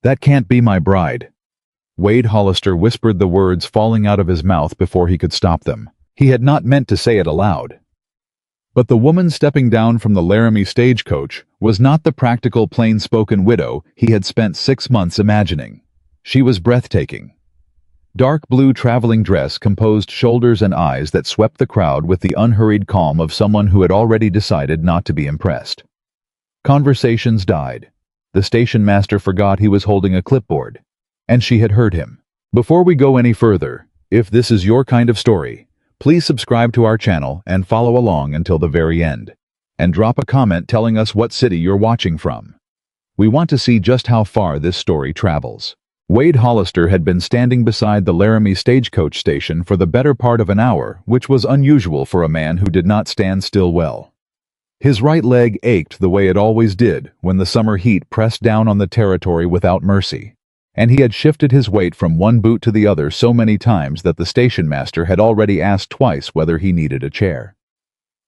"That can't be my bride." Wade Hollister whispered the words falling out of his mouth before he could stop them. He had not meant to say it aloud. But the woman stepping down from the Laramie Stagecoach was not the practical, plain-spoken widow he had spent 6 months imagining. She was breathtaking. Dark blue traveling dress composed shoulders and eyes that swept the crowd with the unhurried calm of someone who had already decided not to be impressed. Conversations died. The station master forgot he was holding a clipboard, and she had heard him. Before we go any further, if this is your kind of story, please subscribe to our channel and follow along until the very end. And drop a comment telling us what city you're watching from. We want to see just how far this story travels. Wade Hollister had been standing beside the Laramie Stagecoach station for the better part of an hour, which was unusual for a man who did not stand still well. His right leg ached the way it always did when the summer heat pressed down on the territory without mercy, and he had shifted his weight from one boot to the other so many times that the station master had already asked twice whether he needed a chair.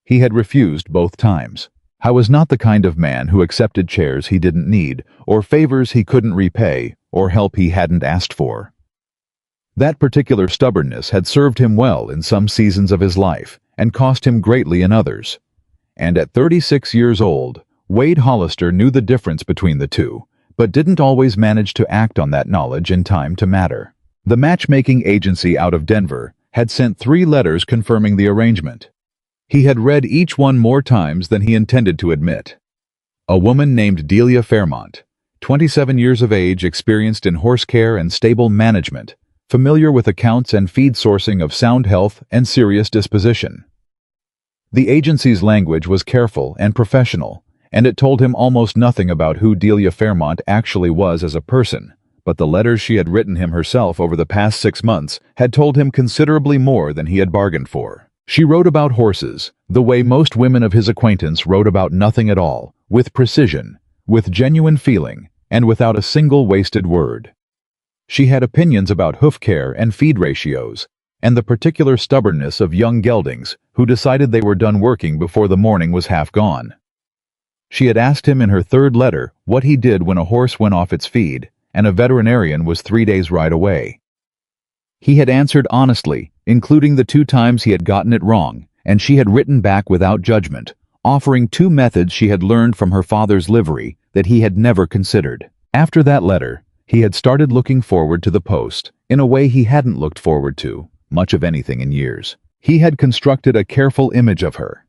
He had refused both times. I was not the kind of man who accepted chairs he didn't need, or favors he couldn't repay, or help he hadn't asked for. That particular stubbornness had served him well in some seasons of his life, and cost him greatly in others. And at 36 years old, Wade Hollister knew the difference between the two, but didn't always manage to act on that knowledge in time to matter. The matchmaking agency out of Denver had sent 3 letters confirming the arrangement. He had read each one more times than he intended to admit. A woman named Delia Fairmont, 27 years of age, experienced in horse care and stable management, familiar with accounts and feed sourcing of sound health and serious disposition. The agency's language was careful and professional, and it told him almost nothing about who Delia Fairmont actually was as a person, but the letters she had written him herself over the past 6 months had told him considerably more than he had bargained for. She wrote about horses, the way most women of his acquaintance wrote about nothing at all, with precision, with genuine feeling, and without a single wasted word. She had opinions about hoof care and feed ratios, and the particular stubbornness of young geldings who decided they were done working before the morning was half gone. She had asked him in her 3rd letter what he did when a horse went off its feed, and a veterinarian was 3 days' ride away. He had answered honestly, including the 2 times he had gotten it wrong, and she had written back without judgment, offering 2 methods she had learned from her father's livery that he had never considered. After that letter, he had started looking forward to the post in a way he hadn't looked forward to much of anything in years. He had constructed a careful image of her.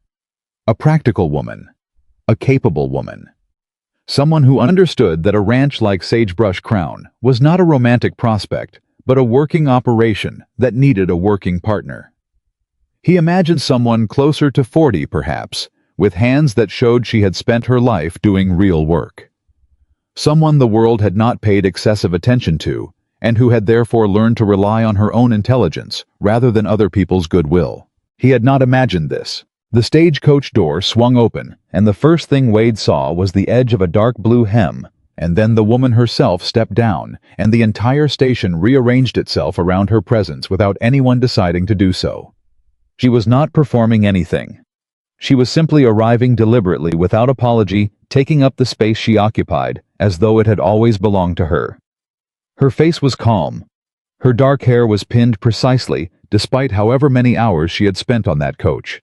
A practical woman. A capable woman. Someone who understood that a ranch like Sagebrush Crown was not a romantic prospect, but a working operation that needed a working partner. He imagined someone closer to 40, perhaps, with hands that showed she had spent her life doing real work. Someone the world had not paid excessive attention to, and who had therefore learned to rely on her own intelligence rather than other people's goodwill. He had not imagined this. The stagecoach door swung open, and the first thing Wade saw was the edge of a dark blue hem, and then the woman herself stepped down, and the entire station rearranged itself around her presence without anyone deciding to do so. She was not performing anything. She was simply arriving deliberately without apology, taking up the space she occupied, as though it had always belonged to her. Her face was calm. Her dark hair was pinned precisely, despite however many hours she had spent on that coach.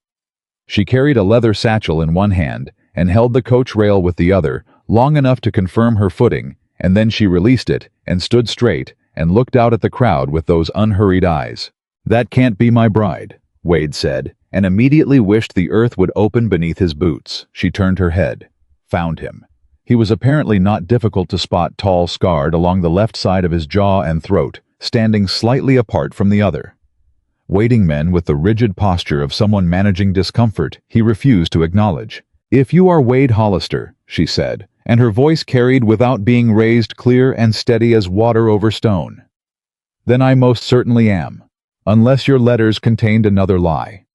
She carried a leather satchel in one hand and held the coach rail with the other, long enough to confirm her footing, and then she released it and stood straight and looked out at the crowd with those unhurried eyes. "That can't be my bride," Wade said, and immediately wished the earth would open beneath his boots. She turned her head. Found him. He was apparently not difficult to spot, tall, scarred along the left side of his jaw and throat, standing slightly apart from the other. Waiting men with the rigid posture of someone managing discomfort, he refused to acknowledge. "If you are Wade Hollister," she said, and her voice carried without being raised, clear and steady as water over stone, "then I most certainly am, unless your letters contained another lie."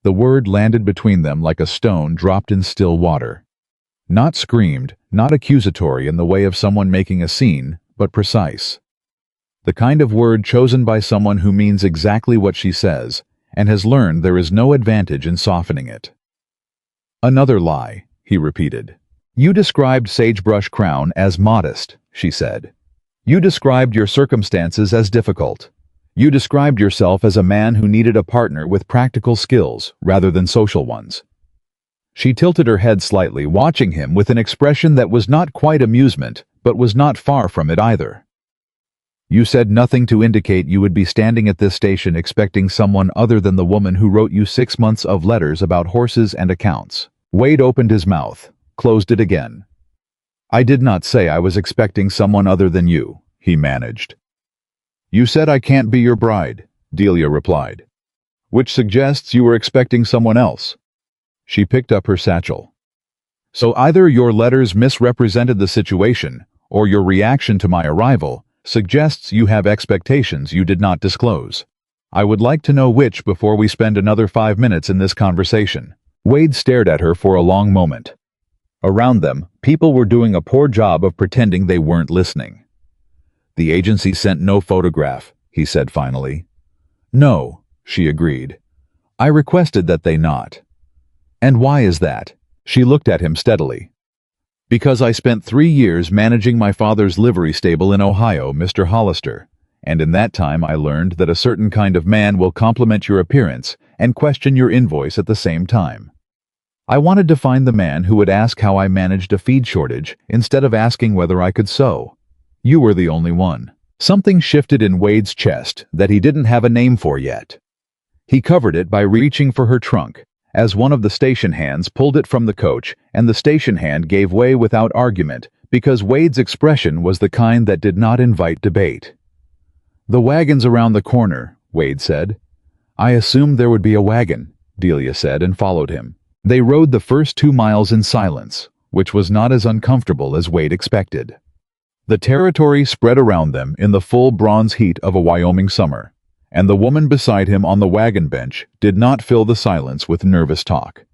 The word landed between them like a stone dropped in still water. Not screamed, not accusatory in the way of someone making a scene, but precise. The kind of word chosen by someone who means exactly what she says, and has learned there is no advantage in softening it. "Another lie," he repeated. "You described Sagebrush Crown as modest," she said. "You described your circumstances as difficult. You described yourself as a man who needed a partner with practical skills rather than social ones." She tilted her head slightly, watching him with an expression that was not quite amusement, but was not far from it either. "You said nothing to indicate you would be standing at this station expecting someone other than the woman who wrote you 6 months of letters about horses and accounts." Wade opened his mouth, closed it again. "I did not say I was expecting someone other than you," he managed. "You said I can't be your bride," Delia replied, "which suggests you were expecting someone else." She picked up her satchel. "So either your letters misrepresented the situation, or your reaction to my arrival suggests you have expectations you did not disclose. I would like to know which before we spend another 5 minutes in this conversation." Wade stared at her for a long moment. Around them, people were doing a poor job of pretending they weren't listening. "The agency sent no photograph," he said finally. "No," she agreed. "I requested that they not." "And why is that?" She looked at him steadily. "Because I spent 3 years managing my father's livery stable in Ohio, Mr. Hollister, and in that time I learned that a certain kind of man will compliment your appearance and question your invoice at the same time. I wanted to find the man who would ask how I managed a feed shortage instead of asking whether I could sew. You were the only one." Something shifted in Wade's chest that he didn't have a name for yet. He covered it by reaching for her trunk, as one of the station hands pulled it from the coach, and the station hand gave way without argument because Wade's expression was the kind that did not invite debate. "The wagon's around the corner," Wade said. "I assumed there would be a wagon," Delia said, and followed him. They rode the first 2 miles in silence, which was not as uncomfortable as Wade expected. The territory spread around them in the full bronze heat of a Wyoming summer, and the woman beside him on the wagon bench did not fill the silence with nervous talk.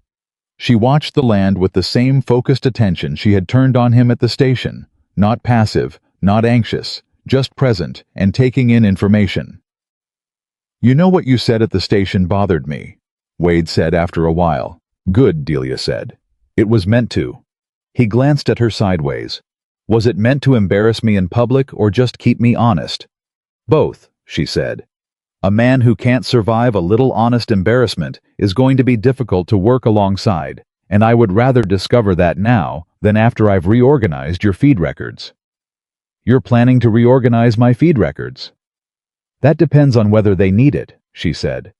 She watched the land with the same focused attention she had turned on him at the station, not passive, not anxious, just present and taking in information. "You know what you said at the station bothered me," Wade said after a while. "Good," Delia said. "It was meant to." He glanced at her sideways. "Was it meant to embarrass me in public or just keep me honest?" "Both," she said. "A man who can't survive a little honest embarrassment is going to be difficult to work alongside, and I would rather discover that now than after I've reorganized your feed records." "You're planning to reorganize my feed records?" "That depends on whether they need it," she said.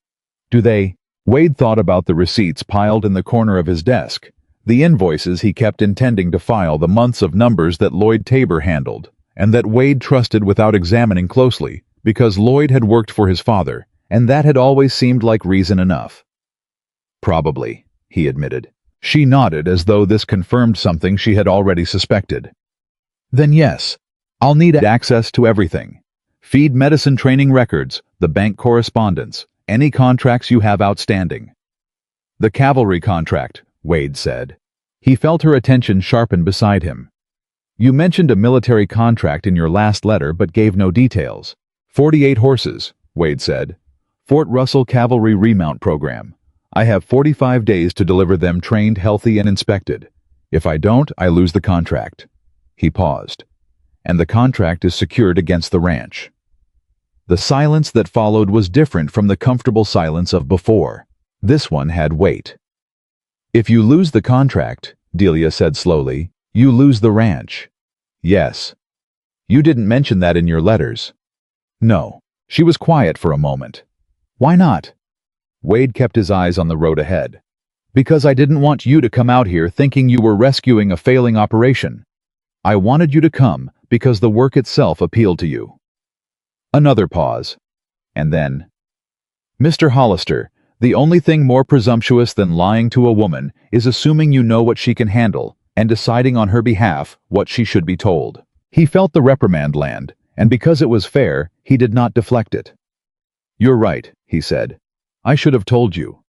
"Do they?" Wade thought about the receipts piled in the corner of his desk, the invoices he kept intending to file, the months of numbers that Lloyd Tabor handled, and that Wade trusted without examining closely, because Lloyd had worked for his father, and that had always seemed like reason enough. "Probably," he admitted. She nodded as though this confirmed something she had already suspected. "Then yes, I'll need access to everything. Feed medicine training records, the bank correspondence, any contracts you have outstanding." "The cavalry contract," Wade said. He felt her attention sharpen beside him. "You mentioned a military contract in your last letter but gave no details." 48 horses, Wade said. "Fort Russell Cavalry Remount Program. I have 45 days to deliver them trained, healthy, and inspected. If I don't, I lose the contract." He paused. "And the contract is secured against the ranch." The silence that followed was different from the comfortable silence of before. This one had weight. "If you lose the contract," Delia said slowly, "you lose the ranch." "Yes." "You didn't mention that in your letters." "No." She was quiet for a moment. "Why not?" Wade kept his eyes on the road ahead. "Because I didn't want you to come out here thinking you were rescuing a failing operation. I wanted you to come because the work itself appealed to you." Another pause. And then, "Mr. Hollister, the only thing more presumptuous than lying to a woman is assuming you know what she can handle and deciding on her behalf what she should be told." He felt the reprimand land, and because it was fair, he did not deflect it. "You're right," he said. "I should have told you."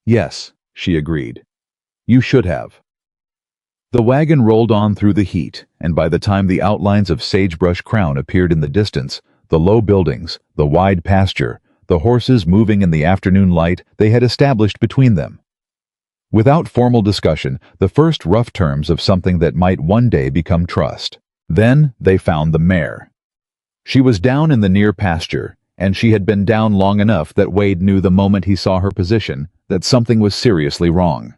"Yes," she agreed. "You should have." The wagon rolled on through the heat, and by the time the outlines of Sagebrush Crown appeared in the distance, the low buildings, the wide pasture, the horses moving in the afternoon light they had established between them. Without formal discussion, the first rough terms of something that might one day become trust. Then they found the mare. She was down in the near pasture, and she had been down long enough that Wade knew the moment he saw her position that something was seriously wrong.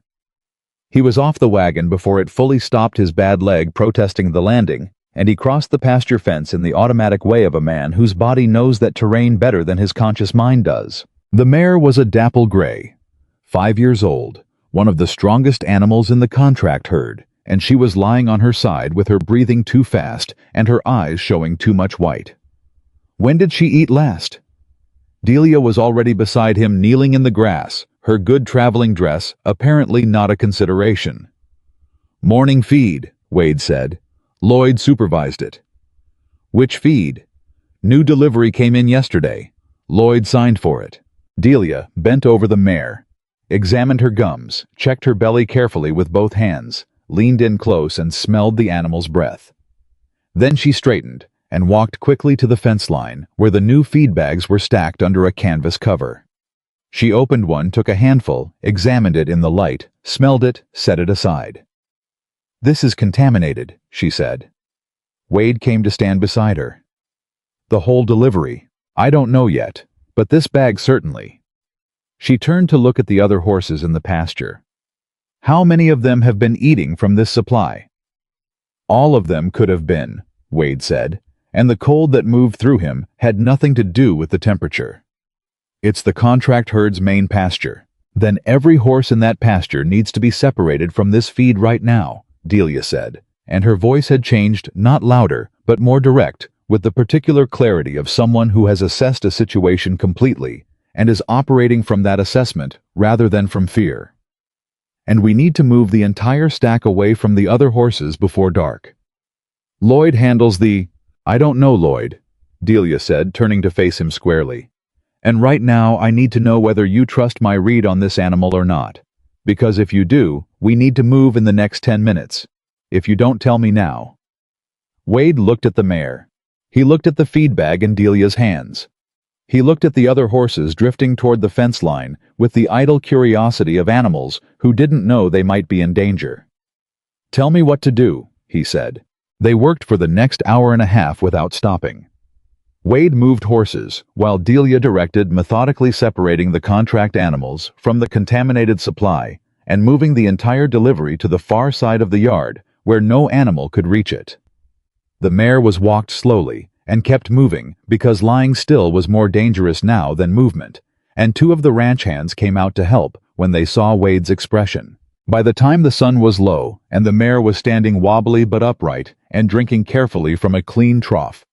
He was off the wagon before it fully stopped his bad leg protesting the landing, and he crossed the pasture fence in the automatic way of a man whose body knows that terrain better than his conscious mind does. The mare was a dapple gray, 5 years old, one of the strongest animals in the contract herd, and she was lying on her side with her breathing too fast and her eyes showing too much white. When did she eat last? Delia was already beside him, kneeling in the grass, her good traveling dress apparently not a consideration. "Morning feed," Wade said. "Lloyd supervised it." "Which feed?" "New delivery came in yesterday. Lloyd signed for it." Delia bent over the mare, examined her gums, checked her belly carefully with both hands, leaned in close and smelled the animal's breath. Then she straightened and walked quickly to the fence line where the new feed bags were stacked under a canvas cover. She opened one, took a handful, examined it in the light, smelled it, set it aside. "This is contaminated," she said. Wade came to stand beside her. "The whole delivery? I don't know yet, but this bag certainly." She turned to look at the other horses in the pasture. "How many of them have been eating from this supply?" "All of them could have been," Wade said, and the cold that moved through him had nothing to do with the temperature. "It's the contract herd's main pasture. Then every horse in that pasture needs to be separated from this feed right now," Delia said, and her voice had changed, not louder, but more direct, with the particular clarity of someone who has assessed a situation completely and is operating from that assessment rather than from fear. "And we need to move the entire stack away from the other horses before dark. Lloyd handles the—" "I don't know Lloyd," Delia said, turning to face him squarely. "And right now I need to know whether you trust my read on this animal or not. Because if you do, we need to move in the next 10 minutes. If you don't tell me now." Wade looked at the mare. He looked at the feed bag in Delia's hands. He looked at the other horses drifting toward the fence line with the idle curiosity of animals who didn't know they might be in danger. "Tell me what to do," he said. They worked for the next hour and a half without stopping. Wade moved horses, while Delia directed methodically separating the contract animals from the contaminated supply and moving the entire delivery to the far side of the yard where no animal could reach it. The mare was walked slowly and kept moving because lying still was more dangerous now than movement, and 2 of the ranch hands came out to help when they saw Wade's expression. By the time the sun was low and the mare was standing wobbly but upright and drinking carefully from a clean trough,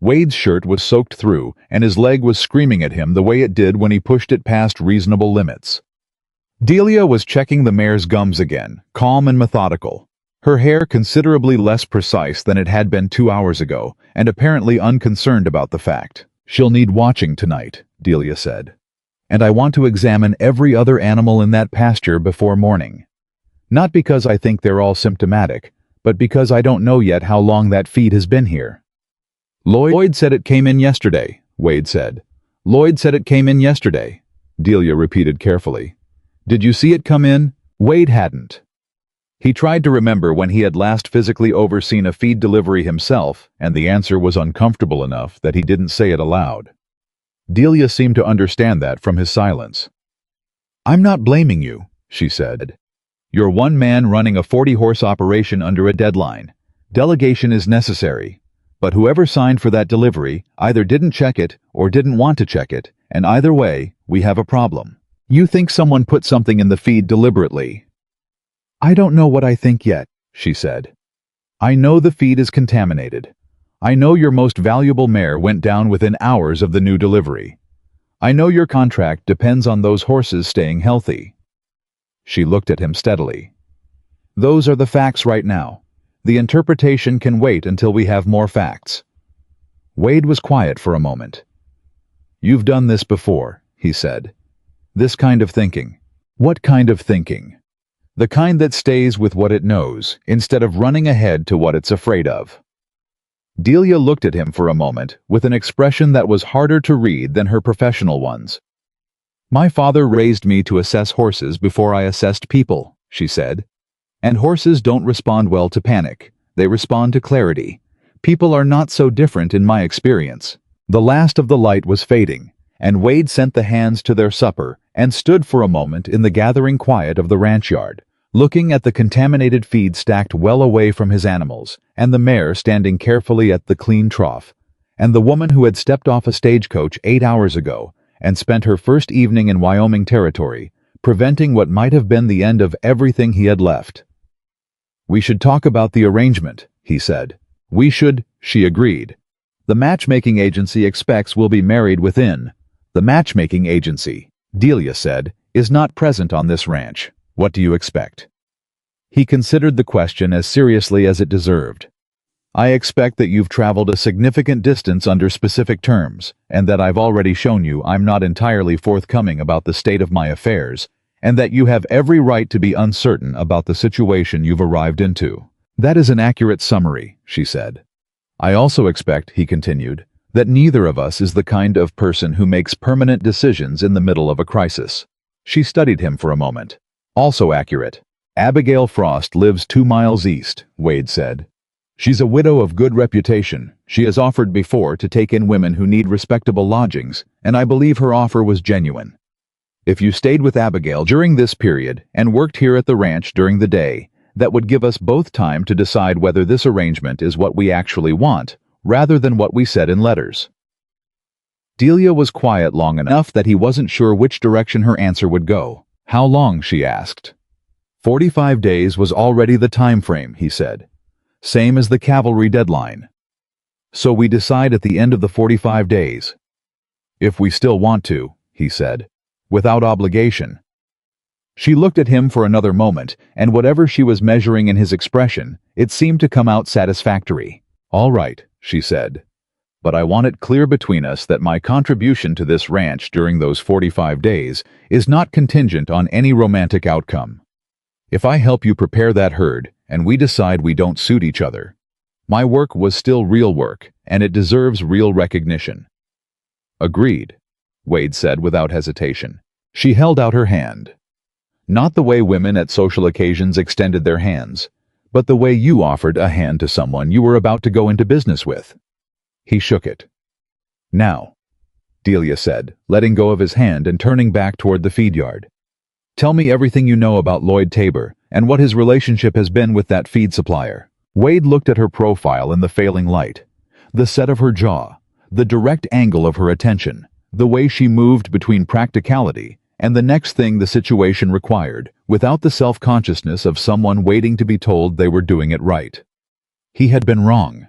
Wade's shirt was soaked through and his leg was screaming at him the way it did when he pushed it past reasonable limits. Delia was checking the mare's gums again, calm and methodical. Her hair considerably less precise than it had been 2 hours ago, and apparently unconcerned about the fact. "She'll need watching tonight," Delia said. "And I want to examine every other animal in that pasture before morning. Not because I think they're all symptomatic, but because I don't know yet how long that feed has been here." "Lloyd said it came in yesterday," Wade said. "Lloyd said it came in yesterday," Delia repeated carefully. "Did you see it come in?" Wade hadn't. He tried to remember when he had last physically overseen a feed delivery himself, and the answer was uncomfortable enough that he didn't say it aloud. Delia seemed to understand that from his silence. "I'm not blaming you," she said. "You're one man running a 40-horse operation under a deadline. Delegation is necessary. But whoever signed for that delivery either didn't check it or didn't want to check it, and either way, we have a problem. You think someone put something in the feed deliberately." "I don't know what I think yet," she said. "I know the feed is contaminated. I know your most valuable mare went down within hours of the new delivery. I know your contract depends on those horses staying healthy." She looked at him steadily. "Those are the facts right now. The interpretation can wait until we have more facts." Wade was quiet for a moment. "You've done this before," he said. "This kind of thinking." "What kind of thinking?" "The kind that stays with what it knows, instead of running ahead to what it's afraid of." Delia looked at him for a moment with an expression that was harder to read than her professional ones. "My father raised me to assess horses before I assessed people," she said. "And horses don't respond well to panic. They respond to clarity. People are not so different in my experience. The last of the light was fading, and Wade sent the hands to their supper and stood for a moment in the gathering quiet of the ranch yard, looking at the contaminated feed stacked well away from his animals, and the mare standing carefully at the clean trough, and the woman who had stepped off a stagecoach 8 hours ago and spent her first evening in Wyoming territory, preventing what might have been the end of everything he had left. "We should talk about the arrangement," he said. "We should," she agreed. "The matchmaking agency expects we'll be married within." "The matchmaking agency," Delia said, "is not present on this ranch. What do you expect?" He considered the question as seriously as it deserved. "I expect that you've traveled a significant distance under specific terms, and that I've already shown you I'm not entirely forthcoming about the state of my affairs, and that you have every right to be uncertain about the situation you've arrived into." "That is an accurate summary," she said. "I also expect," he continued, "that neither of us is the kind of person who makes permanent decisions in the middle of a crisis." She studied him for a moment. "Also accurate. Abigail Frost lives 2 miles east," Wade said. "She's a widow of good reputation. She has offered before to take in women who need respectable lodgings, and I believe her offer was genuine. If you stayed with Abigail during this period and worked here at the ranch during the day, that would give us both time to decide whether this arrangement is what we actually want, rather than what we said in letters." Delia was quiet long enough that he wasn't sure which direction her answer would go. "How long?" she asked. 45 days was already the time frame, he said. "Same as the cavalry deadline. So we decide at the end of the 45 days. If we still want to," he said, "without obligation." She looked at him for another moment, and whatever she was measuring in his expression, it seemed to come out satisfactory. "All right," she said. "But I want it clear between us that my contribution to this ranch during those 45 days is not contingent on any romantic outcome. If I help you prepare that herd, and we decide we don't suit each other, my work was still real work, and it deserves real recognition." "Agreed," Wade said without hesitation. She held out her hand. Not the way women at social occasions extended their hands, but the way you offered a hand to someone you were about to go into business with. He shook it. "Now," Delia said, letting go of his hand and turning back toward the feed yard. "Tell me everything you know about Lloyd Tabor and what his relationship has been with that feed supplier." Wade looked at her profile in the failing light. The set of her jaw, the direct angle of her attention, the way she moved between practicality and the next thing the situation required, without the self-consciousness of someone waiting to be told they were doing it right. He had been wrong,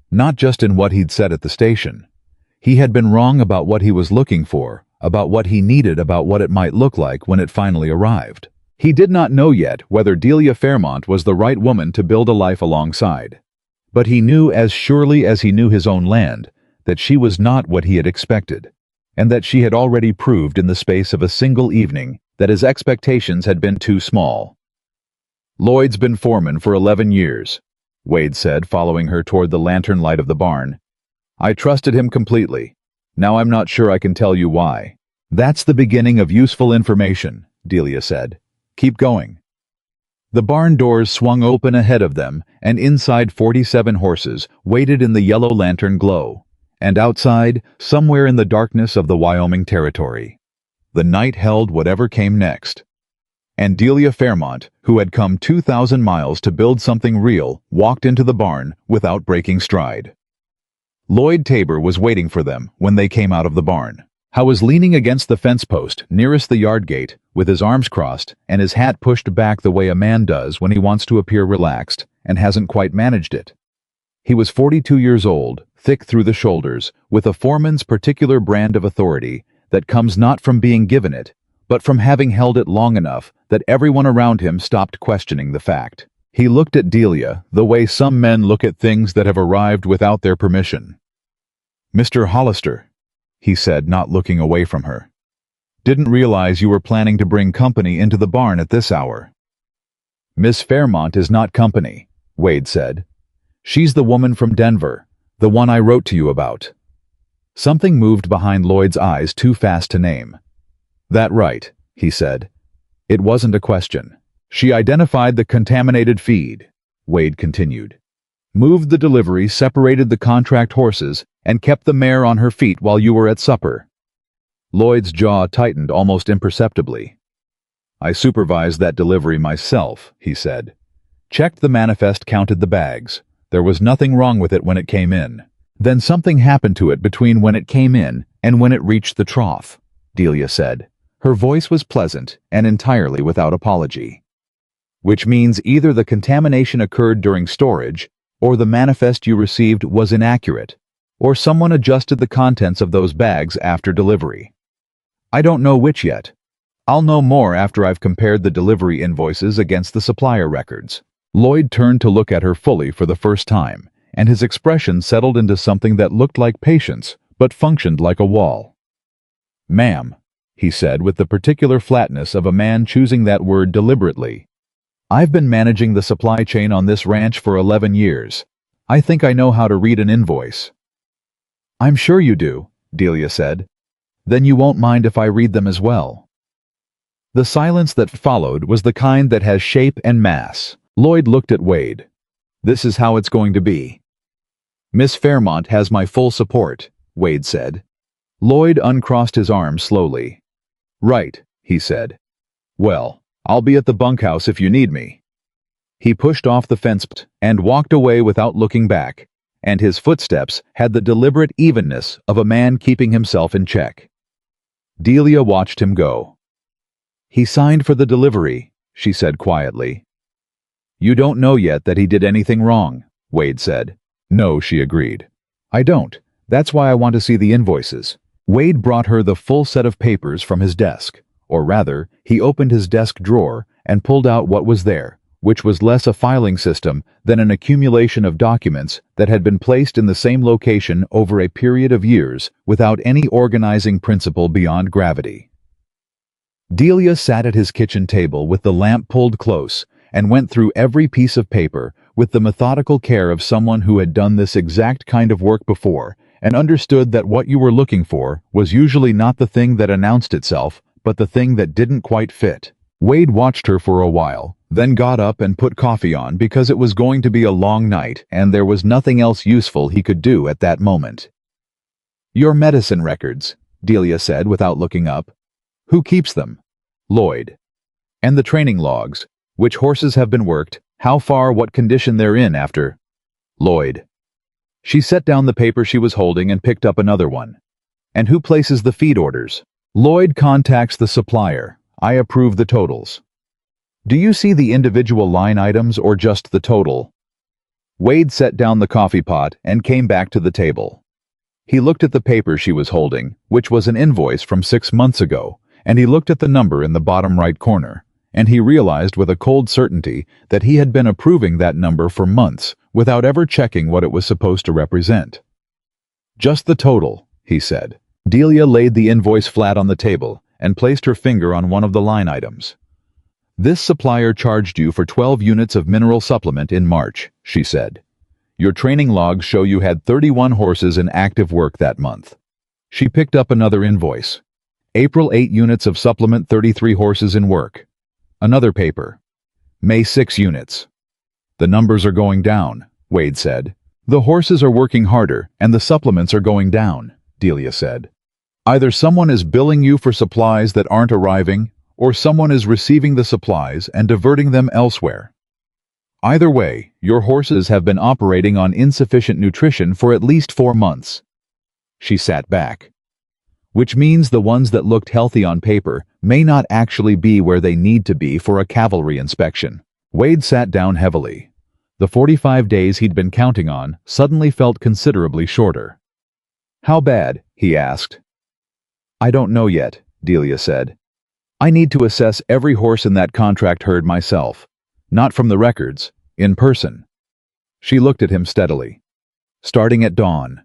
not just in what he'd said at the station. He had been wrong about what he was looking for, about what he needed, about what it might look like when it finally arrived. He did not know yet whether Delia Fairmont was the right woman to build a life alongside. But he knew as surely as he knew his own land that she was not what he had expected, and that she had already proved in the space of a single evening that his expectations had been too small. "Lloyd's been foreman for 11 years, Wade said, following her toward the lantern light of the barn. "I trusted him completely. Now I'm not sure I can tell you why." "That's the beginning of useful information," Delia said. "Keep going." The barn doors swung open ahead of them, and inside 47 horses waited in the yellow lantern glow, and outside, somewhere in the darkness of the Wyoming territory. The night held whatever came next. And Delia Fairmont, who had come 2,000 miles to build something real, walked into the barn without breaking stride. Lloyd Tabor was waiting for them when they came out of the barn. He was leaning against the fence post nearest the yard gate, with his arms crossed and his hat pushed back the way a man does when he wants to appear relaxed and hasn't quite managed it. He was 42 years old, thick through the shoulders, with a foreman's particular brand of authority that comes not from being given it, but from having held it long enough that everyone around him stopped questioning the fact. He looked at Delia the way some men look at things that have arrived without their permission. "Mr. Hollister," he said, not looking away from her. "Didn't realize you were planning to bring company into the barn at this hour." "Miss Fairmont is not company," Wade said. "She's the woman from Denver, the one I wrote to you about." Something moved behind Lloyd's eyes too fast to name. "That right," he said. It wasn't a question. "She identified the contaminated feed," Wade continued. moved the delivery, separated the contract horses, and kept the mare on her feet while you were at supper." Lloyd's jaw tightened almost imperceptibly. "I supervised that delivery myself," he said. "Checked the manifest, counted the bags. There was nothing wrong with it when it came in. Then something happened to it between when it came in and when it reached the trough," Delia said. Her voice was pleasant and entirely without apology. "Which means either the contamination occurred during storage, or the manifest you received was inaccurate, or someone adjusted the contents of those bags after delivery. I don't know which yet. I'll know more after I've compared the delivery invoices against the supplier records." Lloyd turned to look at her fully for the first time, and his expression settled into something that looked like patience, but functioned like a wall. "Ma'am," he said with the particular flatness of a man choosing that word deliberately, "I've been managing the supply chain on this ranch for 11 years. I think I know how to read an invoice." "I'm sure you do," Delia said. "Then you won't mind if I read them as well." The silence that followed was the kind that has shape and mass. Lloyd looked at Wade. "This is how it's going to be." "Miss Fairmont has my full support," Wade said. Lloyd uncrossed his arms slowly. "Right," he said. "Well, I'll be at the bunkhouse if you need me." He pushed off the fence and walked away without looking back, and his footsteps had the deliberate evenness of a man keeping himself in check. Delia watched him go. "He signed for the delivery," she said quietly. "You don't know yet that he did anything wrong," Wade said. "No," she agreed. "I don't. That's why I want to see the invoices." Wade brought her the full set of papers from his desk, or rather, he opened his desk drawer and pulled out what was there, which was less a filing system than an accumulation of documents that had been placed in the same location over a period of years without any organizing principle beyond gravity. Delia sat at his kitchen table with the lamp pulled close and went through every piece of paper with the methodical care of someone who had done this exact kind of work before and understood that what you were looking for was usually not the thing that announced itself, but the thing that didn't quite fit. Wade watched her for a while, then got up and put coffee on because it was going to be a long night and there was nothing else useful he could do at that moment. "Your medicine records," Delia said without looking up. "Who keeps them?" "Lloyd." "And the training logs, which horses have been worked, how far, what condition they're in after?" "Lloyd." She set down the paper she was holding and picked up another one. "And who places the feed orders?" "Lloyd contacts the supplier. I approve the totals." "Do you see the individual line items or just the total?" Wade set down the coffee pot and came back to the table. He looked at the paper she was holding, which was an invoice from 6 months ago, and he looked at the number in the bottom right corner, and he realized with a cold certainty that he had been approving that number for months without ever checking what it was supposed to represent. "Just the total," he said. Delia laid the invoice flat on the table and placed her finger on one of the line items. "This supplier charged you for 12 units of mineral supplement in March," she said. "Your training logs show you had 31 horses in active work that month." She picked up another invoice. "April 8 units of supplement, 33 horses in work." Another paper. "May 6 units." "The numbers are going down," Wade said. "The horses are working harder and the supplements are going down," Delia said. "Either someone is billing you for supplies that aren't arriving, or someone is receiving the supplies and diverting them elsewhere. Either way, your horses have been operating on insufficient nutrition for at least 4 months." She sat back. "Which means the ones that looked healthy on paper may not actually be where they need to be for a cavalry inspection." Wade sat down heavily. The 45 days he'd been counting on suddenly felt considerably shorter. "How bad?" he asked. "I don't know yet," Delia said. "I need to assess every horse in that contract herd myself. Not from the records, in person." She looked at him steadily. "Starting at dawn."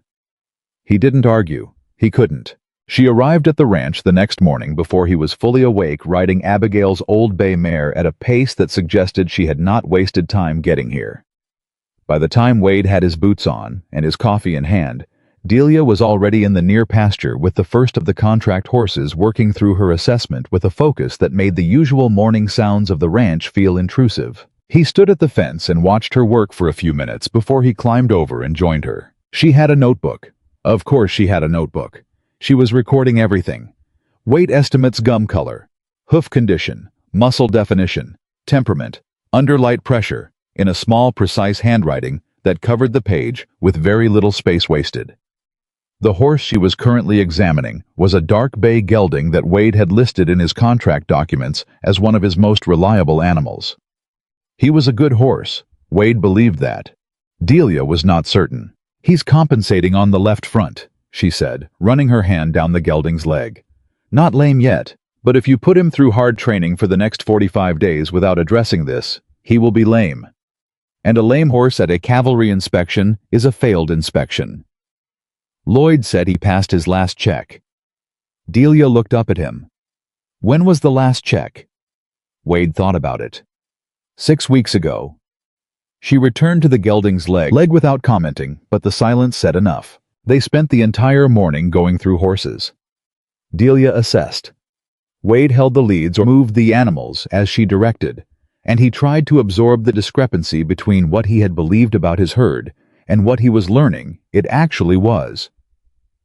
He didn't argue. He couldn't. She arrived at the ranch the next morning before he was fully awake, riding Abigail's old bay mare at a pace that suggested she had not wasted time getting here. By the time Wade had his boots on and his coffee in hand, Delia was already in the near pasture with the first of the contract horses working through her assessment with a focus that made the usual morning sounds of the ranch feel intrusive. He stood at the fence and watched her work for a few minutes before he climbed over and joined her. She had a notebook. Of course she had a notebook. She was recording everything. Weight estimates, gum color, hoof condition, muscle definition, temperament, under light pressure, in a small, precise handwriting that covered the page with very little space wasted. The horse she was currently examining was a dark bay gelding that Wade had listed in his contract documents as one of his most reliable animals. He was a good horse. Wade believed that. Delia was not certain. "He's compensating on the left front," she said, running her hand down the gelding's leg. "Not lame yet, but if you put him through hard training for the next 45 days without addressing this, he will be lame. And a lame horse at a cavalry inspection is a failed inspection." Lloyd said he passed his last check. Delia looked up at him. "When was the last check?" Wade thought about it. 6 weeks ago." She returned to the gelding's leg without commenting, but the silence said enough. They spent the entire morning going through horses. Delia assessed. Wade held the leads or moved the animals as she directed, and he tried to absorb the discrepancy between what he had believed about his herd and what he was learning it actually was.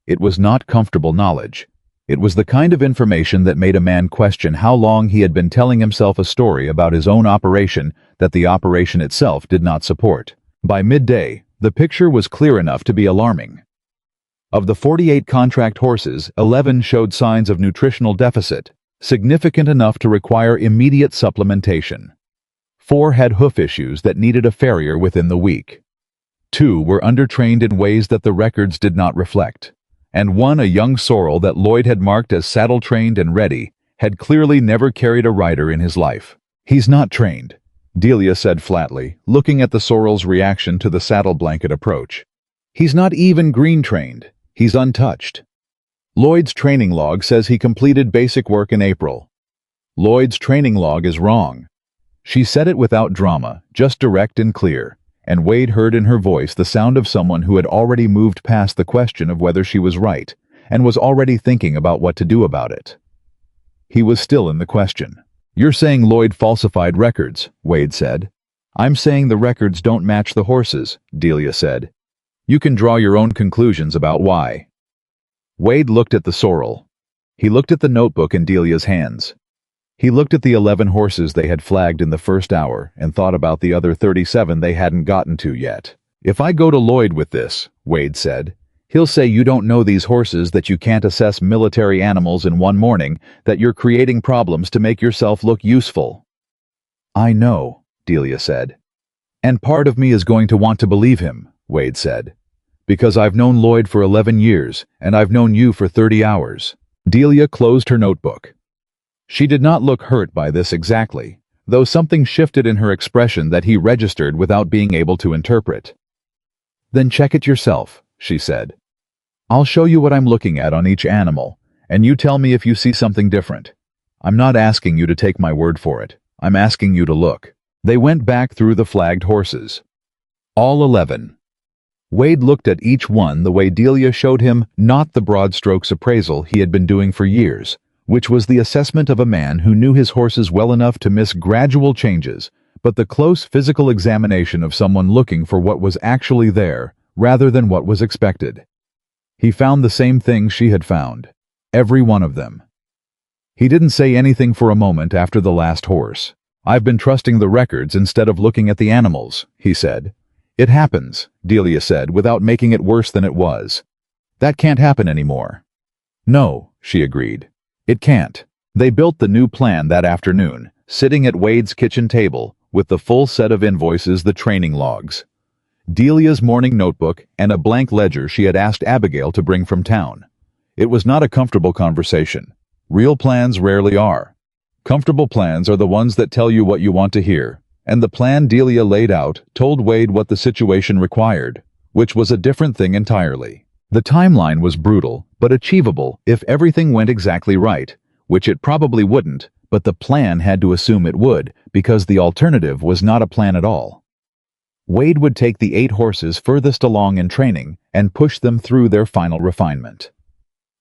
It was not comfortable knowledge. It was the kind of information that made a man question how long he had been telling himself a story about his own operation that the operation itself did not support. By midday, the picture was clear enough to be alarming. Of the 48 contract horses, 11 showed signs of nutritional deficit, significant enough to require immediate supplementation. 4 had hoof issues that needed a farrier within the week. 2 were undertrained in ways that the records did not reflect. And 1, a young sorrel that Lloyd had marked as saddle-trained and ready, had clearly never carried a rider in his life. "He's not trained," Delia said flatly, looking at the sorrel's reaction to the saddle blanket approach. "He's not even green-trained. He's untouched. Lloyd's training log says he completed basic work in April. Lloyd's training log is wrong." She said it without drama, just direct and clear, and Wade heard in her voice the sound of someone who had already moved past the question of whether she was right, and was already thinking about what to do about it. He was still in the question. "You're saying Lloyd falsified records," Wade said. "I'm saying the records don't match the horses," Delia said. "You can draw your own conclusions about why." Wade looked at the sorrel. He looked at the notebook in Delia's hands. He looked at the 11 horses they had flagged in the first hour and thought about the other 37 they hadn't gotten to yet. "If I go to Lloyd with this," Wade said, "he'll say you don't know these horses, that you can't assess military animals in one morning, that you're creating problems to make yourself look useful." "I know," Delia said. "And part of me is going to want to believe him," Wade said. "Because I've known Lloyd for 11 years, and I've known you for 30 hours. Delia closed her notebook. She did not look hurt by this exactly, though something shifted in her expression that he registered without being able to interpret. "Then check it yourself," she said. "I'll show you what I'm looking at on each animal, and you tell me if you see something different. I'm not asking you to take my word for it. I'm asking you to look." They went back through the flagged horses. All 11. Wade looked at each one the way Delia showed him, not the broad strokes appraisal he had been doing for years, which was the assessment of a man who knew his horses well enough to miss gradual changes, but the close physical examination of someone looking for what was actually there, rather than what was expected. He found the same things she had found. Every one of them. He didn't say anything for a moment after the last horse. "I've been trusting the records instead of looking at the animals," he said. "It happens," Delia said, without making it worse than it was. "That can't happen anymore." "No," she agreed. "It can't." They built the new plan that afternoon, sitting at Wade's kitchen table, with the full set of invoices, the training logs, Delia's morning notebook, and a blank ledger she had asked Abigail to bring from town. It was not a comfortable conversation. Real plans rarely are. Comfortable plans are the ones that tell you what you want to hear, and the plan Delia laid out told Wade what the situation required, which was a different thing entirely. The timeline was brutal, but achievable if everything went exactly right, which it probably wouldn't, but the plan had to assume it would, because the alternative was not a plan at all. Wade would take the 8 horses furthest along in training and push them through their final refinement.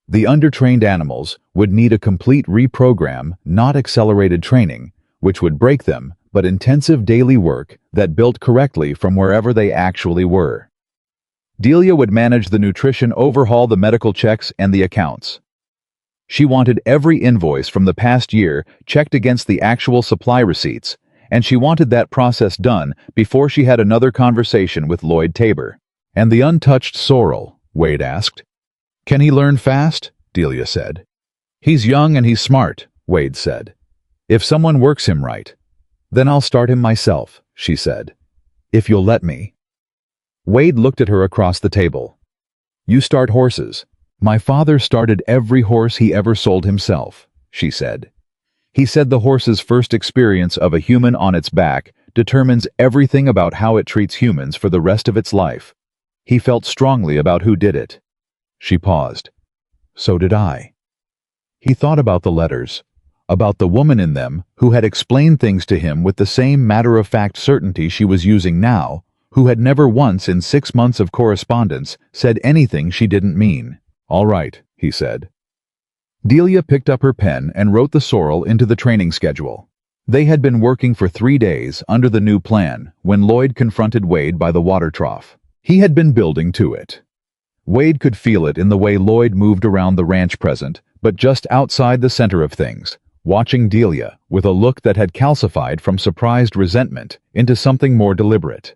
The undertrained animals would need a complete reprogram, not accelerated training, which would break them, but intensive daily work that built correctly from wherever they actually were. Delia would manage the nutrition, overhaul the medical checks and the accounts. She wanted every invoice from the past year checked against the actual supply receipts, and she wanted that process done before she had another conversation with Lloyd Tabor. "And the untouched sorrel?" Wade asked. "Can he learn fast?" Delia said. "He's young and he's smart," Wade said. "If someone works him right, then I'll start him myself," she said. "If you'll let me." Wade looked at her across the table. "You start horses. My father started every horse he ever sold himself," she said. "He said the horse's first experience of a human on its back determines everything about how it treats humans for the rest of its life. He felt strongly about who did it." She paused. "So did I." He thought about the letters, about the woman in them who had explained things to him with the same matter-of-fact certainty she was using now, who had never once in 6 months of correspondence said anything she didn't mean. "All right," he said. Delia picked up her pen and wrote the sorrel into the training schedule. They had been working for 3 days under the new plan when Lloyd confronted Wade by the water trough. He had been building to it. Wade could feel it in the way Lloyd moved around the ranch present, but just outside the center of things, watching Delia with a look that had calcified from surprised resentment into something more deliberate.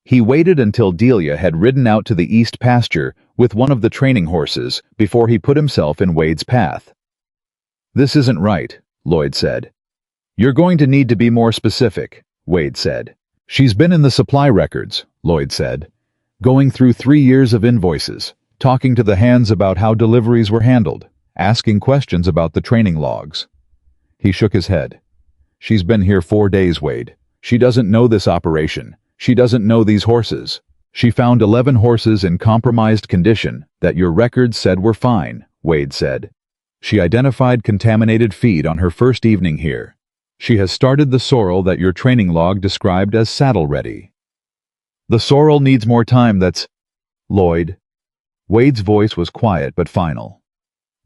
He waited until Delia had ridden out to the east pasture with one of the training horses before he put himself in Wade's path. "This isn't right," Lloyd said. "You're going to need to be more specific," Wade said. "She's been in the supply records," Lloyd said, "going through 3 years of invoices, talking to the hands about how deliveries were handled, asking questions about the training logs." He shook his head. "She's been here 4 days, Wade. She doesn't know this operation. She doesn't know these horses. She found 11 horses in compromised condition that your records said were fine," Wade said. "She identified contaminated feed on her first evening here. She has started the sorrel that your training log described as saddle-ready." "The sorrel needs more time, that's—" "Lloyd." Wade's voice was quiet but final.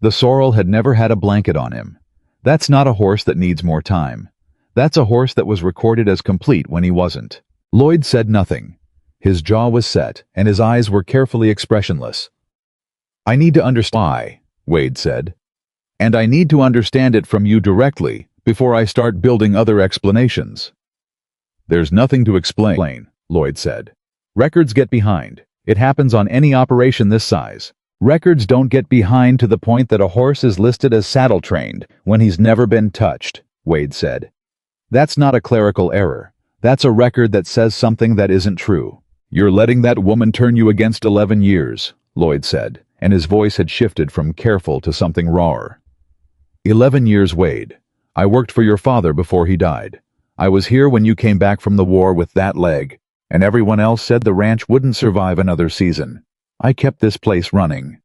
"The sorrel had never had a blanket on him. That's not a horse that needs more time. That's a horse that was recorded as complete when he wasn't." Lloyd said nothing. His jaw was set, and his eyes were carefully expressionless. "I need to understand why," Wade said. "And I need to understand it from you directly before I start building other explanations." "There's nothing to explain," Lloyd said. "Records get behind. It happens on any operation this size. Records don't get behind to the point that a horse is listed as saddle-trained when he's never been touched," Wade said. "That's not a clerical error. That's a record that says something that isn't true." "You're letting that woman turn you against 11 years, Lloyd said, and his voice had shifted from careful to something rawer. 11 years, Wade. I worked for your father before he died. I was here when you came back from the war with that leg, and everyone else said the ranch wouldn't survive another season. I kept this place running."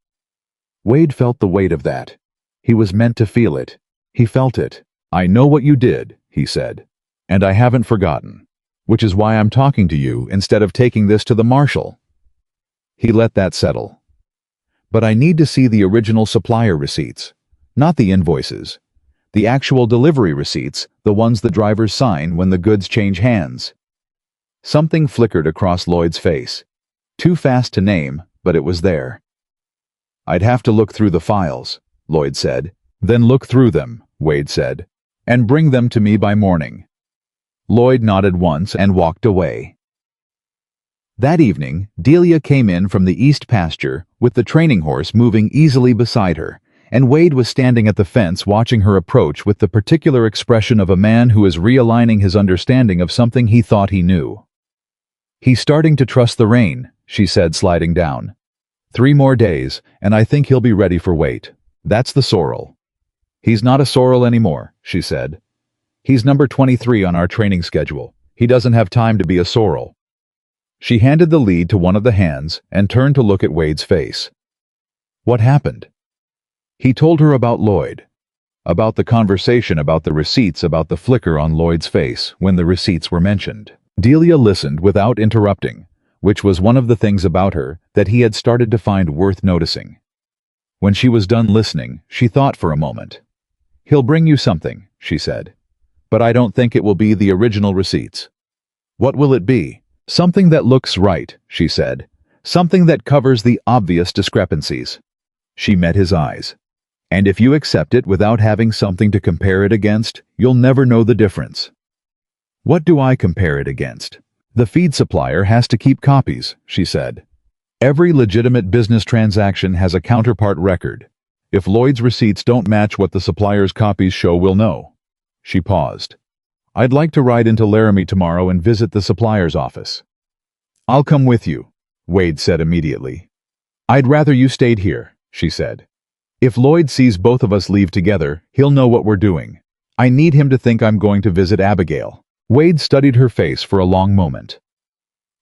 Wade felt the weight of that. He was meant to feel it. He felt it. "I know what you did," he said, "and I haven't forgotten. Which is why I'm talking to you instead of taking this to the marshal." He let that settle. "But I need to see the original supplier receipts, not the invoices. The actual delivery receipts, the ones the drivers sign when the goods change hands." Something flickered across Lloyd's face. Too fast to name, but it was there. "I'd have to look through the files," Lloyd said. "Then look through them," Wade said, "and bring them to me by morning." Lloyd nodded once and walked away. That evening, Delia came in from the east pasture with the training horse moving easily beside her, and Wade was standing at the fence watching her approach with the particular expression of a man who is realigning his understanding of something he thought he knew. "He's starting to trust the rain," she said, sliding down. 3 more days, and I think he'll be ready for weight. That's the sorrel." "He's not a sorrel anymore," she said. "He's number 23 on our training schedule. He doesn't have time to be a sorrel." She handed the lead to one of the hands and turned to look at Wade's face. "What happened?" He told her about Lloyd, about the conversation about the receipts, about the flicker on Lloyd's face when the receipts were mentioned. Delia listened without interrupting, which was one of the things about her that he had started to find worth noticing. When she was done listening, she thought for a moment. "He'll bring you something," she said. but I don't think it will be the original receipts. What will it be? Something that looks right, she said. Something that covers the obvious discrepancies. She met his eyes. And if you accept it without having something to compare it against, you'll never know the difference. What do I compare it against? The feed supplier has to keep copies, she said. Every legitimate business transaction has a counterpart record. If Lloyd's receipts don't match what the supplier's copies show, we'll know. She paused. I'd like to ride into Laramie tomorrow and visit the supplier's office. I'll come with you, Wade said immediately. I'd rather you stayed here, she said. If Lloyd sees both of us leave together, he'll know what we're doing. I need him to think I'm going to visit Abigail. Wade studied her face for a long moment.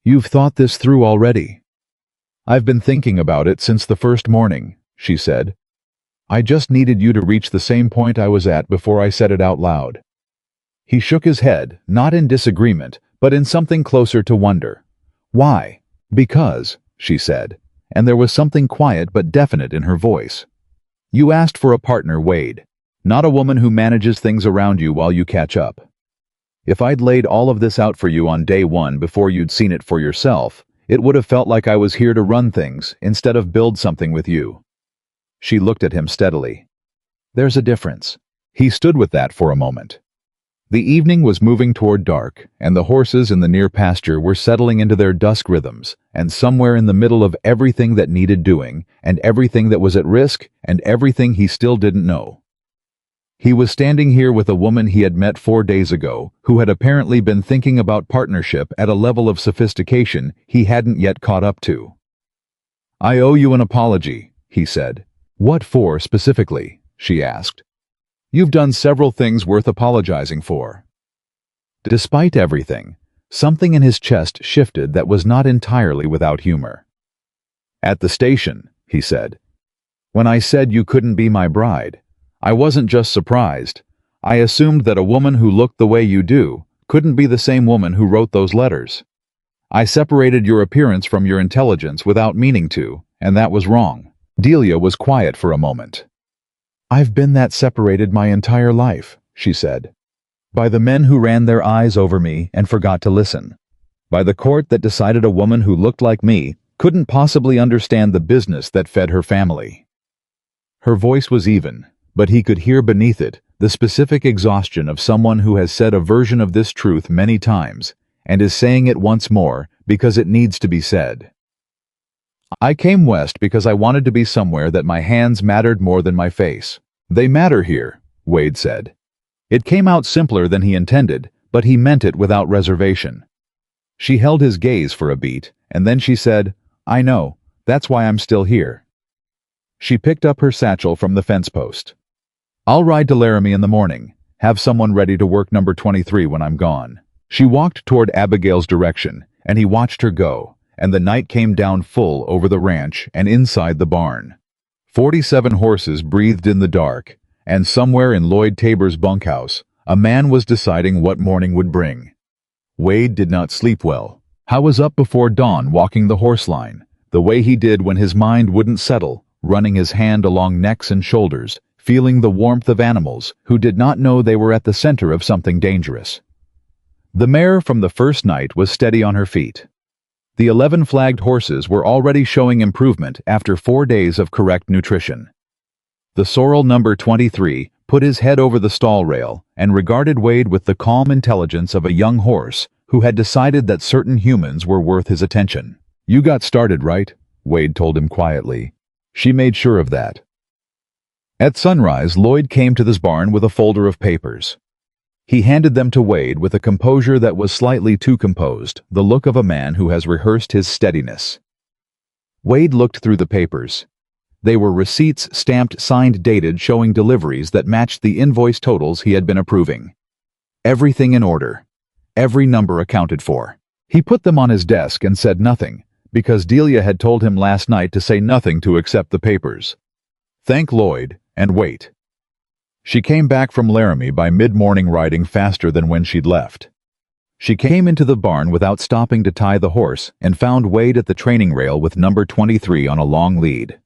You've thought this through already. I've been thinking about it since the first morning, she said. I just needed you to reach the same point I was at before I said it out loud. He shook his head, not in disagreement, but in something closer to wonder. Why? Because, she said, and there was something quiet but definite in her voice. You asked for a partner, Wade, not a woman who manages things around you while you catch up. If I'd laid all of this out for you on day one before you'd seen it for yourself, it would have felt like I was here to run things instead of build something with you. She looked at him steadily. There's a difference. He stood with that for a moment. The evening was moving toward dark, and the horses in the near pasture were settling into their dusk rhythms, and somewhere in the middle of everything that needed doing, and everything that was at risk, and everything he still didn't know. He was standing here with a woman he had met 4 days ago, who had apparently been thinking about partnership at a level of sophistication he hadn't yet caught up to. I owe you an apology, he said. What for specifically? She asked. You've done several things worth apologizing for. Despite everything, something in his chest shifted that was not entirely without humor. At the station, he said. When I said you couldn't be my bride, I wasn't just surprised. I assumed that a woman who looked the way you do couldn't be the same woman who wrote those letters. I separated your appearance from your intelligence without meaning to, and that was wrong. Delia was quiet for a moment. I've been that separated my entire life, she said. By the men who ran their eyes over me and forgot to listen. By the court that decided a woman who looked like me couldn't possibly understand the business that fed her family. Her voice was even, but he could hear beneath it the specific exhaustion of someone who has said a version of this truth many times and is saying it once more because it needs to be said. I came west because I wanted to be somewhere that my hands mattered more than my face. They matter here, Wade said. It came out simpler than he intended, but he meant it without reservation. She held his gaze for a beat, and then she said, I know, that's why I'm still here. She picked up her satchel from the fence post. I'll ride to Laramie in the morning, have someone ready to work number 23 when I'm gone. She walked toward Abigail's direction, and he watched her go, and the night came down full over the ranch and inside the barn. 47 horses breathed in the dark, and somewhere in Lloyd Tabor's bunkhouse, a man was deciding what morning would bring. Wade did not sleep well. I was up before dawn walking the horse line, the way he did when his mind wouldn't settle, running his hand along necks and shoulders, feeling the warmth of animals who did not know they were at the center of something dangerous. The mare from the first night was steady on her feet. The 11 flagged horses were already showing improvement after 4 days of correct nutrition. The sorrel number 23 put his head over the stall rail and regarded Wade with the calm intelligence of a young horse who had decided that certain humans were worth his attention. You got started, right? Wade told him quietly. She made sure of that. At sunrise, Lloyd came to this barn with a folder of papers. He handed them to Wade with a composure that was slightly too composed, the look of a man who has rehearsed his steadiness. Wade looked through the papers. They were receipts stamped, signed, dated, showing deliveries that matched the invoice totals he had been approving. Everything in order. Every number accounted for. He put them on his desk and said nothing, because Delia had told him last night to say nothing to accept the papers. Thank Lloyd, and wait. She came back from Laramie by mid-morning riding faster than when she'd left. She came into the barn without stopping to tie the horse and found Wade at the training rail with number 23 on a long lead.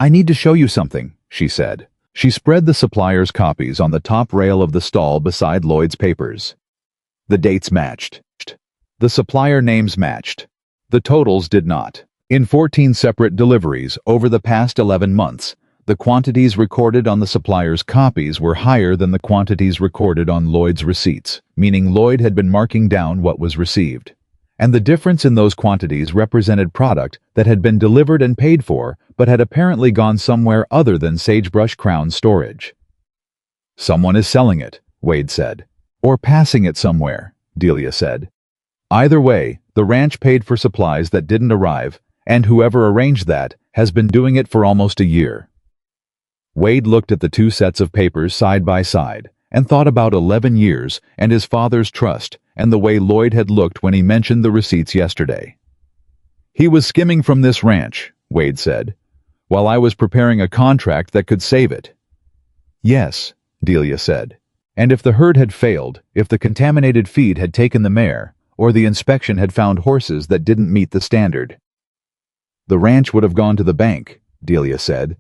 I need to show you something, she said. She spread the supplier's copies on the top rail of the stall beside Lloyd's papers. The dates matched. The supplier names matched. The totals did not. In 14 separate deliveries over the past 11 months, the quantities recorded on the supplier's copies were higher than the quantities recorded on Lloyd's receipts, meaning Lloyd had been marking down what was received. And the difference in those quantities represented product that had been delivered and paid for, but had apparently gone somewhere other than Sagebrush Crown storage. Someone is selling it, Wade said. Or passing it somewhere, Delia said. Either way, the ranch paid for supplies that didn't arrive, and whoever arranged that has been doing it for almost a year. Wade looked at the two sets of papers side by side and thought about 11 years and his father's trust and the way Lloyd had looked when he mentioned the receipts yesterday. He was skimming from this ranch, Wade said, while I was preparing a contract that could save it. Yes, Delia said. And if the herd had failed, if the contaminated feed had taken the mare, or the inspection had found horses that didn't meet the standard. The ranch would have gone to the bank, Delia said,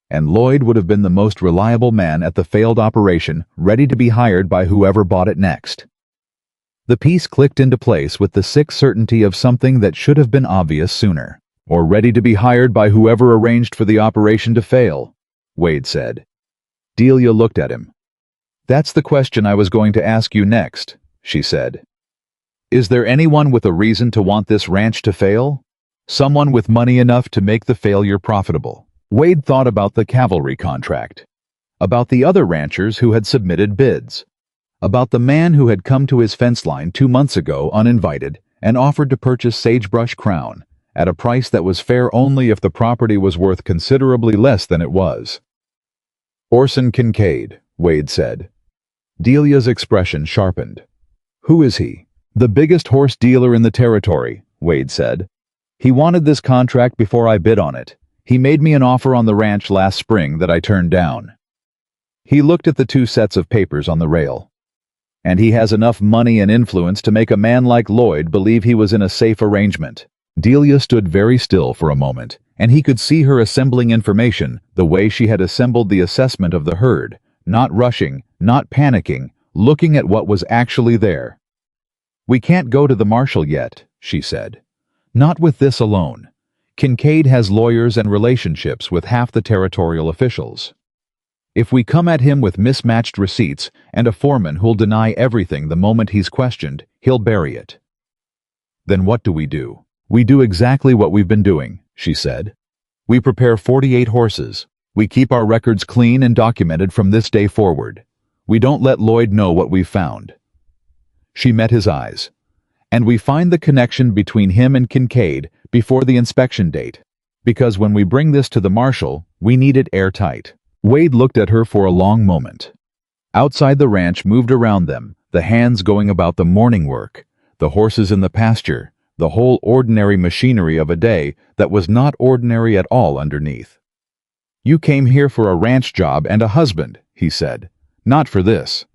and Lloyd would have been the most reliable man at the failed operation, ready to be hired by whoever bought it next. The piece clicked into place with the sick certainty of something that should have been obvious sooner. Or ready to be hired by whoever arranged for the operation to fail, Wade said. Delia looked at him. That's the question I was going to ask you next, she said. Is there anyone with a reason to want this ranch to fail? Someone with money enough to make the failure profitable. Wade thought about the cavalry contract, about the other ranchers who had submitted bids, about the man who had come to his fence line 2 months ago uninvited and offered to purchase Sagebrush Crown at a price that was fair only if the property was worth considerably less than it was. Orson Kincaid, Wade said. Delia's expression sharpened. Who is he? The biggest horse dealer in the territory, Wade said. He wanted this contract before I bid on it. He made me an offer on the ranch last spring that I turned down. He looked at the two sets of papers on the rail. And he has enough money and influence to make a man like Lloyd believe he was in a safe arrangement. Delia stood very still for a moment, and he could see her assembling information the way she had assembled the assessment of the herd, not rushing, not panicking, looking at what was actually there. We can't go to the marshal yet, she said. Not with this alone. Kincaid has lawyers and relationships with half the territorial officials. If we come at him with mismatched receipts and a foreman who'll deny everything the moment he's questioned, he'll bury it. Then what do? We do exactly what we've been doing, she said. We prepare 48 horses. We keep our records clean and documented from this day forward. We don't let Lloyd know what we've found. She met his eyes. And we find the connection between him and Kincaid before the inspection date. Because when we bring this to the marshal, we need it airtight. Wade looked at her for a long moment. Outside the ranch moved around them, the hands going about the morning work, the horses in the pasture, the whole ordinary machinery of a day that was not ordinary at all underneath. You came here for a ranch job and a husband, he said. Not for this.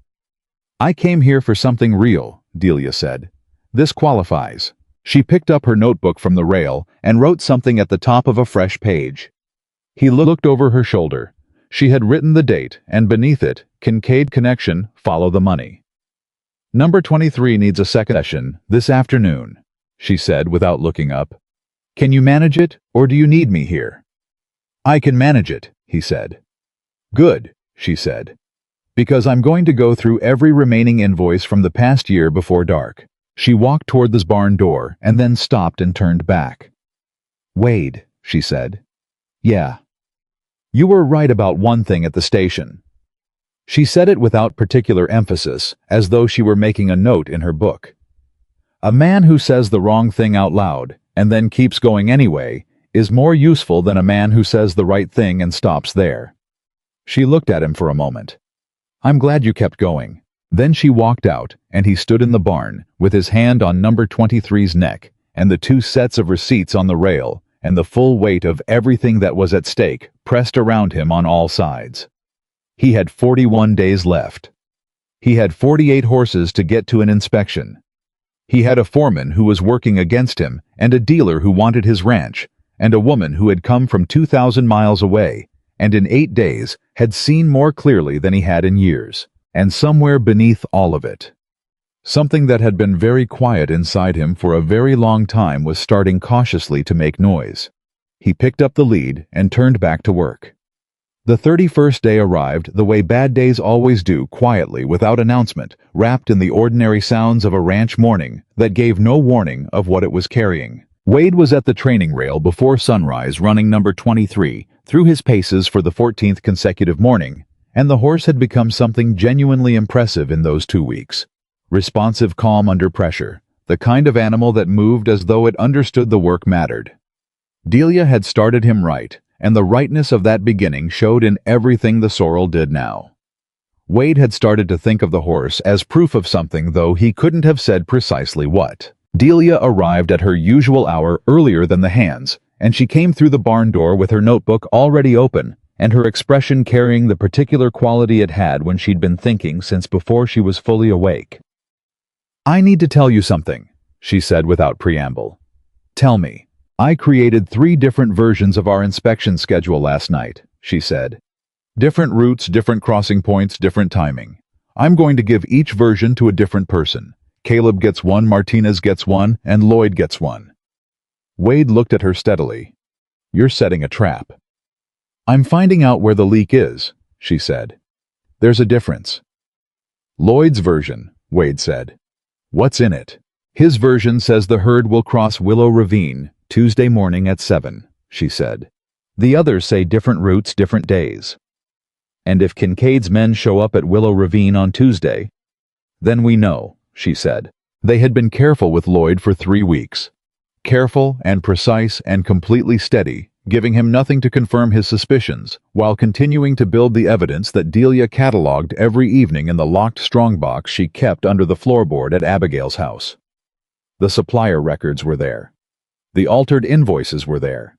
I came here for something real, Delia said. This qualifies. She picked up her notebook from the rail and wrote something at the top of a fresh page. He looked over her shoulder. She had written the date, and beneath it, Kincaid Connection, follow the money. Number 23 needs a second session this afternoon, she said without looking up. Can you manage it, or do you need me here? I can manage it, he said. Good, she said. Because I'm going to go through every remaining invoice from the past year before dark. She walked toward the barn door and then stopped and turned back. Wade, she said. Yeah. You were right about one thing at the station. She said it without particular emphasis, as though she were making a note in her book. A man who says the wrong thing out loud and then keeps going anyway is more useful than a man who says the right thing and stops there. She looked at him for a moment. I'm glad you kept going. Then she walked out, and he stood in the barn, with his hand on number 23's neck, and the two sets of receipts on the rail, and the full weight of everything that was at stake pressed around him on all sides. He had 41 days left. He had 48 horses to get to an inspection. He had a foreman who was working against him, and a dealer who wanted his ranch, and a woman who had come from 2,000 miles away, and in 8 days had seen more clearly than he had in years, and somewhere beneath all of it, something that had been very quiet inside him for a very long time was starting cautiously to make noise. He picked up the lead and turned back to work. The 31st day arrived the way bad days always do, quietly, without announcement, wrapped in the ordinary sounds of a ranch morning that gave no warning of what it was carrying. Wade was at the training rail before sunrise, running number 23, through his paces for the 14th consecutive morning, and the horse had become something genuinely impressive in those 2 weeks. Responsive calm under pressure, the kind of animal that moved as though it understood the work mattered. Delia had started him right, and the rightness of that beginning showed in everything the sorrel did now. Wade had started to think of the horse as proof of something, though he couldn't have said precisely what. Delia arrived at her usual hour earlier than the hands, and she came through the barn door with her notebook already open, and her expression carrying the particular quality it had when she'd been thinking since before she was fully awake. "I need to tell you something," she said without preamble. "Tell me." "I created 3 different versions of our inspection schedule last night," she said. "Different routes, different crossing points, different timing. I'm going to give each version to a different person. Caleb gets one, Martinez gets one, and Lloyd gets one." Wade looked at her steadily. "You're setting a trap." "I'm finding out where the leak is," she said. "There's a difference." "Lloyd's version," Wade said. "What's in it?" "His version says the herd will cross Willow Ravine Tuesday morning at 7, she said. "The others say different routes, different days." "And if Kincaid's men show up at Willow Ravine on Tuesday?" "Then we know," she said. They had been careful with Lloyd for 3 weeks. Careful and precise and completely steady, giving him nothing to confirm his suspicions, while continuing to build the evidence that Delia catalogued every evening in the locked strongbox she kept under the floorboard at Abigail's house. The supplier records were there. The altered invoices were there.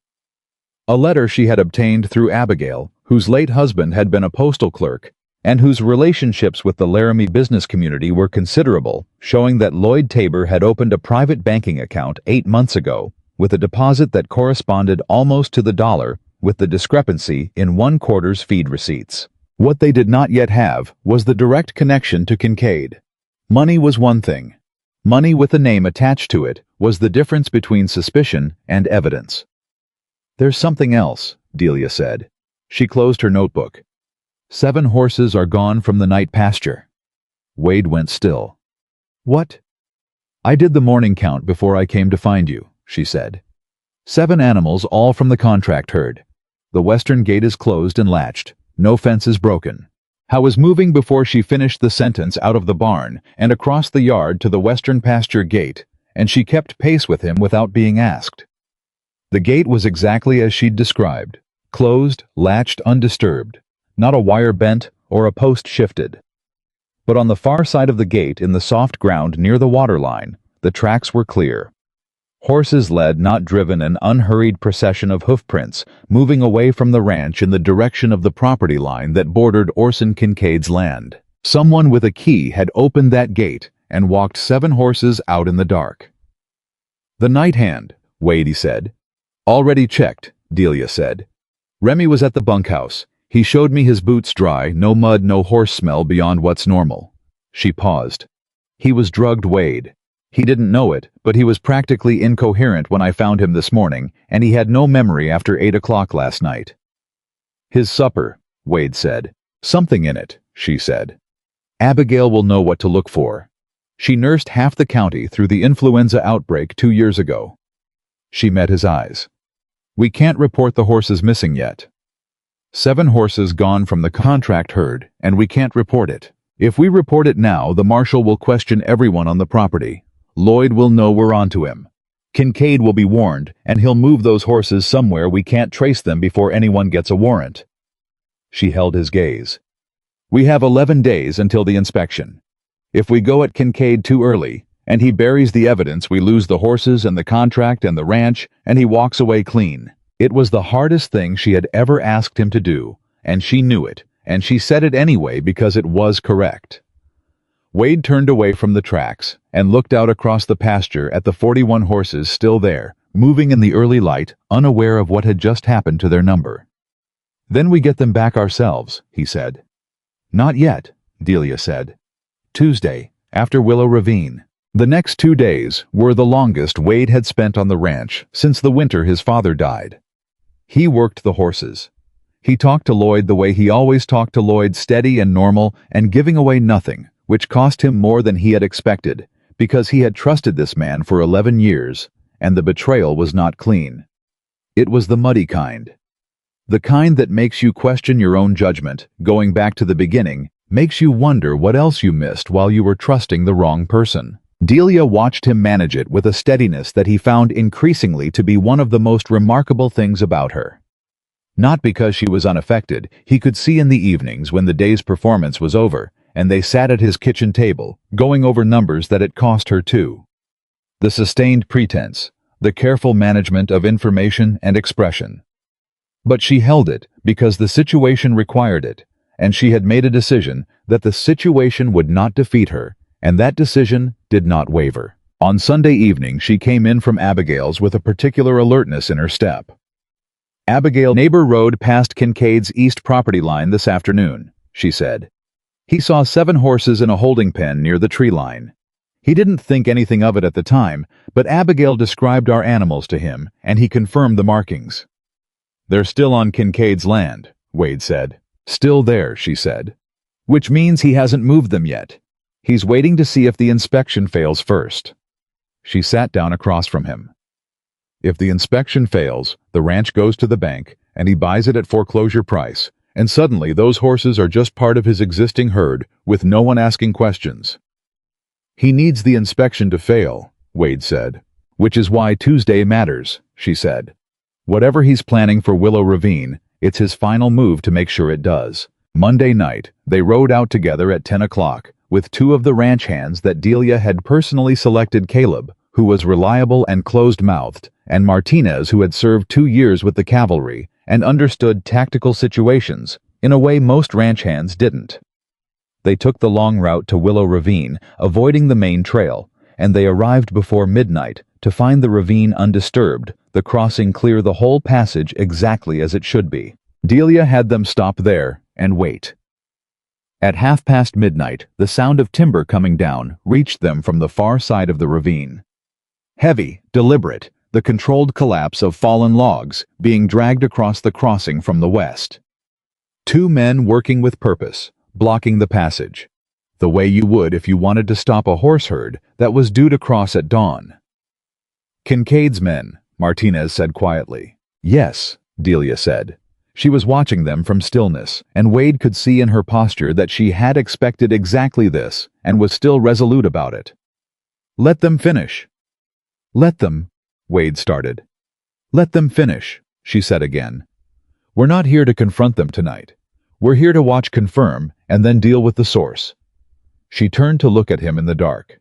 A letter she had obtained through Abigail, whose late husband had been a postal clerk, and whose relationships with the Laramie business community were considerable, showing that Lloyd Tabor had opened a private banking account 8 months ago, with a deposit that corresponded almost to the dollar with the discrepancy in 1/4's feed receipts. What they did not yet have was the direct connection to Kincaid. Money was one thing. Money with a name attached to it was the difference between suspicion and evidence. "There's something else," Delia said. She closed her notebook. 7 horses are gone from the night pasture." Wade went still. "What?" "I did the morning count before I came to find you," she said. 7 animals, all from the contract herd. The western gate is closed and latched. No fence is broken." I was moving before she finished the sentence out of the barn and across the yard to the western pasture gate, and she kept pace with him without being asked. The gate was exactly as she'd described, closed, latched, undisturbed, not a wire bent or a post shifted. But on the far side of the gate, in the soft ground near the water line, the tracks were clear. Horses led, not driven, an unhurried procession of hoofprints, moving away from the ranch in the direction of the property line that bordered Orson Kincaid's land. Someone with a key had opened that gate and walked 7 horses out in the dark. "The night hand," Wade said. "Already checked," Delia said. "Remy was at the bunkhouse. He showed me his boots dry, no mud, no horse smell beyond what's normal." She paused. "He was drugged, Wade. He didn't know it, but he was practically incoherent when I found him this morning, and he had no memory after 8 o'clock last night." "His supper," Wade said. "Something in it," she said. "Abigail will know what to look for. She nursed half the county through the influenza outbreak 2 years ago." She met his eyes. "We can't report the horses missing yet. 7 horses gone from the contract herd, and we can't report it. If we report it now, the marshal will question everyone on the property. Lloyd will know we're onto him. Kincaid will be warned, and he'll move those horses somewhere we can't trace them before anyone gets a warrant." She held his gaze. "We have 11 days until the inspection. If we go at Kincaid too early, and he buries the evidence, we lose the horses and the contract and the ranch, and he walks away clean." It was the hardest thing she had ever asked him to do, and she knew it, and she said it anyway because it was correct. Wade turned away from the tracks and looked out across the pasture at the 41 horses still there, moving in the early light, unaware of what had just happened to their number. Then we get them back ourselves, he said. Not yet, Delia said. Tuesday, after Willow Ravine. The next 2 days were the longest Wade had spent on the ranch since the winter his father died. He worked the horses. He talked to Lloyd the way he always talked to Lloyd, steady and normal and giving away nothing, which cost him more than he had expected, because he had trusted this man for 11 years, and the betrayal was not clean. It was the muddy kind. The kind that makes you question your own judgment, going back to the beginning, makes you wonder what else you missed while you were trusting the wrong person. Delia watched him manage it with a steadiness that he found increasingly to be one of the most remarkable things about her. Not because she was unaffected, he could see in the evenings when the day's performance was over, and they sat at his kitchen table, going over numbers that it cost her too. The sustained pretense, the careful management of information and expression. But she held it because the situation required it, and she had made a decision that the situation would not defeat her, and that decision did not waver. On Sunday evening she came in from Abigail's with a particular alertness in her step. Abigail, neighbor rode past Kincaid's east property line this afternoon, she said. He saw 7 horses in a holding pen near the tree line. He didn't think anything of it at the time, but Abigail described our animals to him, and he confirmed the markings. They're still on Kincaid's land, Wade said. Still there, she said. Which means he hasn't moved them yet. He's waiting to see if the inspection fails first. She sat down across from him. If the inspection fails, the ranch goes to the bank, and he buys it at foreclosure price, and suddenly those horses are just part of his existing herd, with no one asking questions. He needs the inspection to fail, Wade said. Which is why Tuesday matters, she said. Whatever he's planning for Willow Ravine, it's his final move to make sure it does. Monday night, they rode out together at 10 o'clock, with 2 of the ranch hands that Delia had personally selected: Caleb, who was reliable and closed-mouthed, and Martinez, who had served 2 years with the cavalry and understood tactical situations in a way most ranch hands didn't. They took the long route to Willow Ravine, avoiding the main trail, and they arrived before midnight to find the ravine undisturbed, the crossing clear, the whole passage exactly as it should be. Delia had them stop there and wait. At midnight, the sound of timber coming down reached them from the far side of the ravine. Heavy, deliberate, the controlled collapse of fallen logs being dragged across the crossing from the west. 2 men working with purpose, blocking the passage, the way you would if you wanted to stop a horse herd that was due to cross at dawn. Kincaid's men, Martinez said quietly. Yes, Delia said. She was watching them from stillness, and Wade could see in her posture that she had expected exactly this and was still resolute about it. Let them finish. Let them, Wade started. Let them finish, she said again. We're not here to confront them tonight. We're here to watch, confirm, and then deal with the source. She turned to look at him in the dark.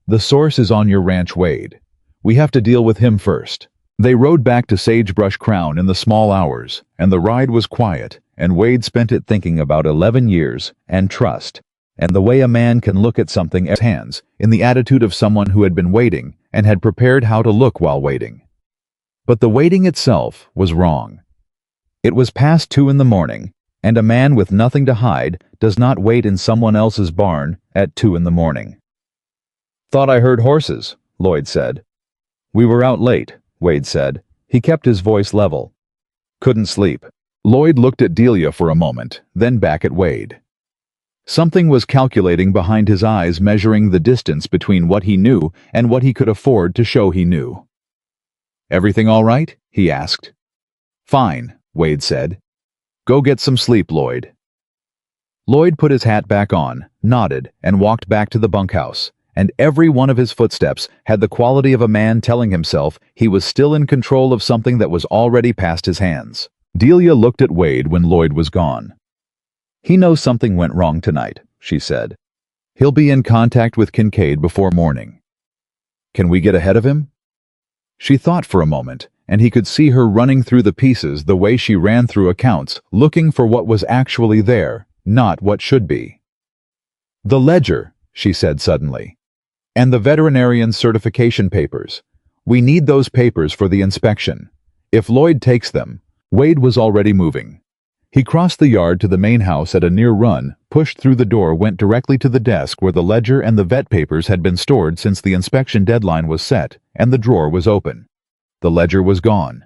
The source is on your ranch, Wade. We have to deal with him first. They rode back to Sagebrush Crown in the small hours, and the ride was quiet, and Wade spent it thinking about 11 years, and trust, and the way a man can look at something as hands, in the attitude of someone who had been waiting, and had prepared how to look while waiting. But the waiting itself was wrong. It was past 2 in the morning, and a man with nothing to hide does not wait in someone else's barn at 2 in the morning. Thought I heard horses, Lloyd said. We were out late, Wade said. He kept his voice level. Couldn't sleep. Lloyd looked at Delia for a moment, then back at Wade. Something was calculating behind his eyes, measuring the distance between what he knew and what he could afford to show he knew. Everything all right? He asked. Fine, Wade said. Go get some sleep, Lloyd. Lloyd put his hat back on, nodded, and walked back to the bunkhouse, and every one of his footsteps had the quality of a man telling himself he was still in control of something that was already past his hands. Delia looked at Wade when Lloyd was gone. He knows something went wrong tonight, she said. He'll be in contact with Kincaid before morning. Can we get ahead of him? She thought for a moment, and he could see her running through the pieces the way she ran through accounts, looking for what was actually there, not what should be. The ledger, she said suddenly. And the veterinarian certification papers. We need those papers for the inspection. If Lloyd takes them, Wade was already moving. He crossed the yard to the main house at a near run, pushed through the door, went directly to the desk where the ledger and the vet papers had been stored since the inspection deadline was set, and the drawer was open. The ledger was gone.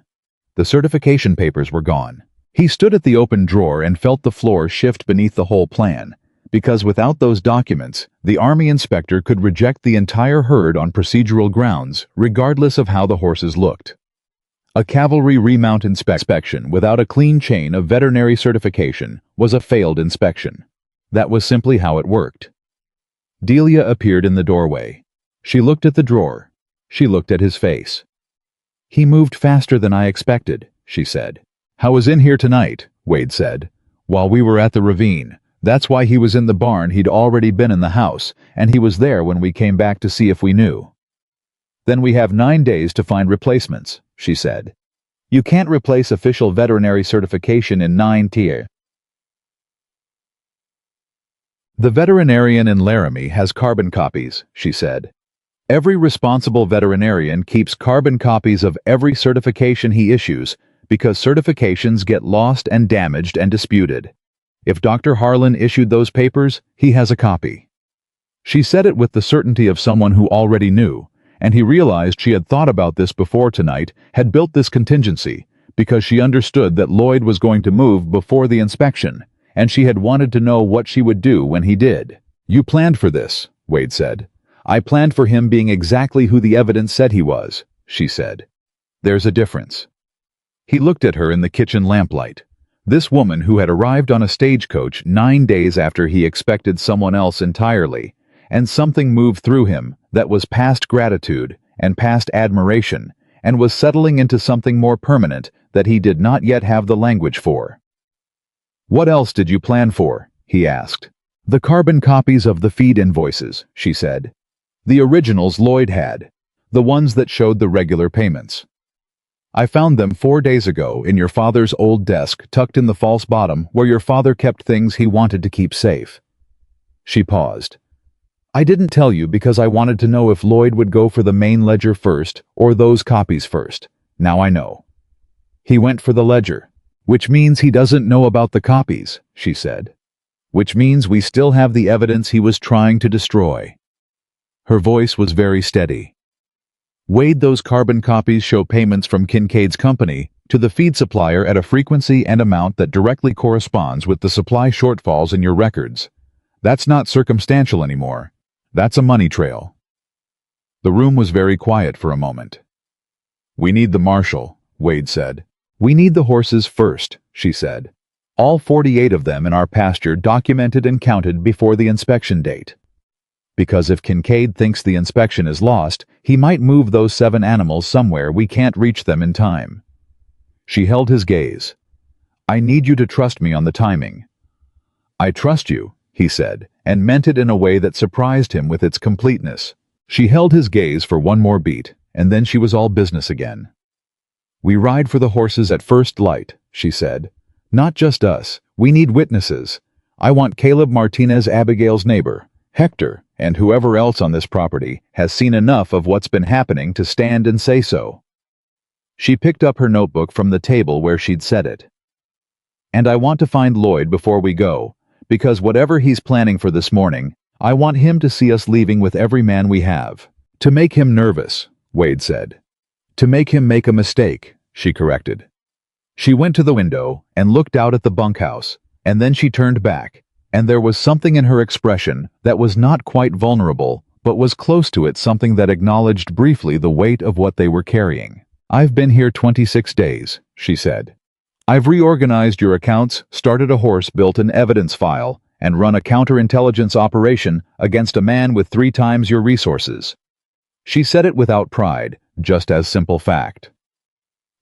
The certification papers were gone. He stood at the open drawer and felt the floor shift beneath the whole plan, because without those documents, the Army inspector could reject the entire herd on procedural grounds, regardless of how the horses looked. A cavalry remount inspection without a clean chain of veterinary certification was a failed inspection. That was simply how it worked. Delia appeared in the doorway. She looked at the drawer. She looked at his face. "He moved faster than I expected," she said. "I was in here tonight," Wade said, "while we were at the ravine. That's why he was in the barn. He'd already been in the house, and he was there when we came back to see if we knew." "Then we have 9 days to find replacements," she said. "You can't replace official veterinary certification in 9 tier. The veterinarian in Laramie has carbon copies," she said. "Every responsible veterinarian keeps carbon copies of every certification he issues because certifications get lost and damaged and disputed. If Dr. Harlan issued those papers, he has a copy." She said it with the certainty of someone who already knew, and he realized she had thought about this before tonight, had built this contingency, because she understood that Lloyd was going to move before the inspection, and she had wanted to know what she would do when he did. "You planned for this," Wade said. "I planned for him being exactly who the evidence said he was," she said. "There's a difference." He looked at her in the kitchen lamplight. This woman who had arrived on a stagecoach 9 days after he expected someone else entirely, and something moved through him that was past gratitude and past admiration, and was settling into something more permanent that he did not yet have the language for. "What else did you plan for?" he asked. "The carbon copies of the feed invoices," she said. "The originals Lloyd had. The ones that showed the regular payments. I found them 4 days ago in your father's old desk tucked in the false bottom where your father kept things he wanted to keep safe." She paused. "I didn't tell you because I wanted to know if Lloyd would go for the main ledger first or those copies first. Now I know." "He went for the ledger, which means he doesn't know about the copies," she said. "Which means we still have the evidence he was trying to destroy." Her voice was very steady. "Wade, those carbon copies show payments from Kincaid's company to the feed supplier at a frequency and amount that directly corresponds with the supply shortfalls in your records. That's not circumstantial anymore. That's a money trail." The room was very quiet for a moment. "We need the marshal," Wade said. "We need the horses first," she said. "All 48 of them in our pasture documented and counted before the inspection date. Because if Kincaid thinks the inspection is lost, he might move those 7 animals somewhere we can't reach them in time." She held his gaze. "I need you to trust me on the timing." "I trust you," he said, and meant it in a way that surprised him with its completeness. She held his gaze for one more beat, and then she was all business again. "We ride for the horses at first light," she said. "Not just us. We need witnesses. I want Caleb Martinez, Abigail's neighbor, Hector, and whoever else on this property has seen enough of what's been happening to stand and say so." She picked up her notebook from the table where she'd set it. "And I want to find Lloyd before we go, because whatever he's planning for this morning, I want him to see us leaving with every man we have." "To make him nervous," Wade said. "To make him make a mistake," she corrected. She went to the window and looked out at the bunkhouse, and then she turned back, and there was something in her expression that was not quite vulnerable, but was close to it, something that acknowledged briefly the weight of what they were carrying. "I've been here 26 days, she said. "I've reorganized your accounts, started a horse, built an evidence file, and run a counterintelligence operation against a man with 3 times your resources." She said it without pride, just as simple fact.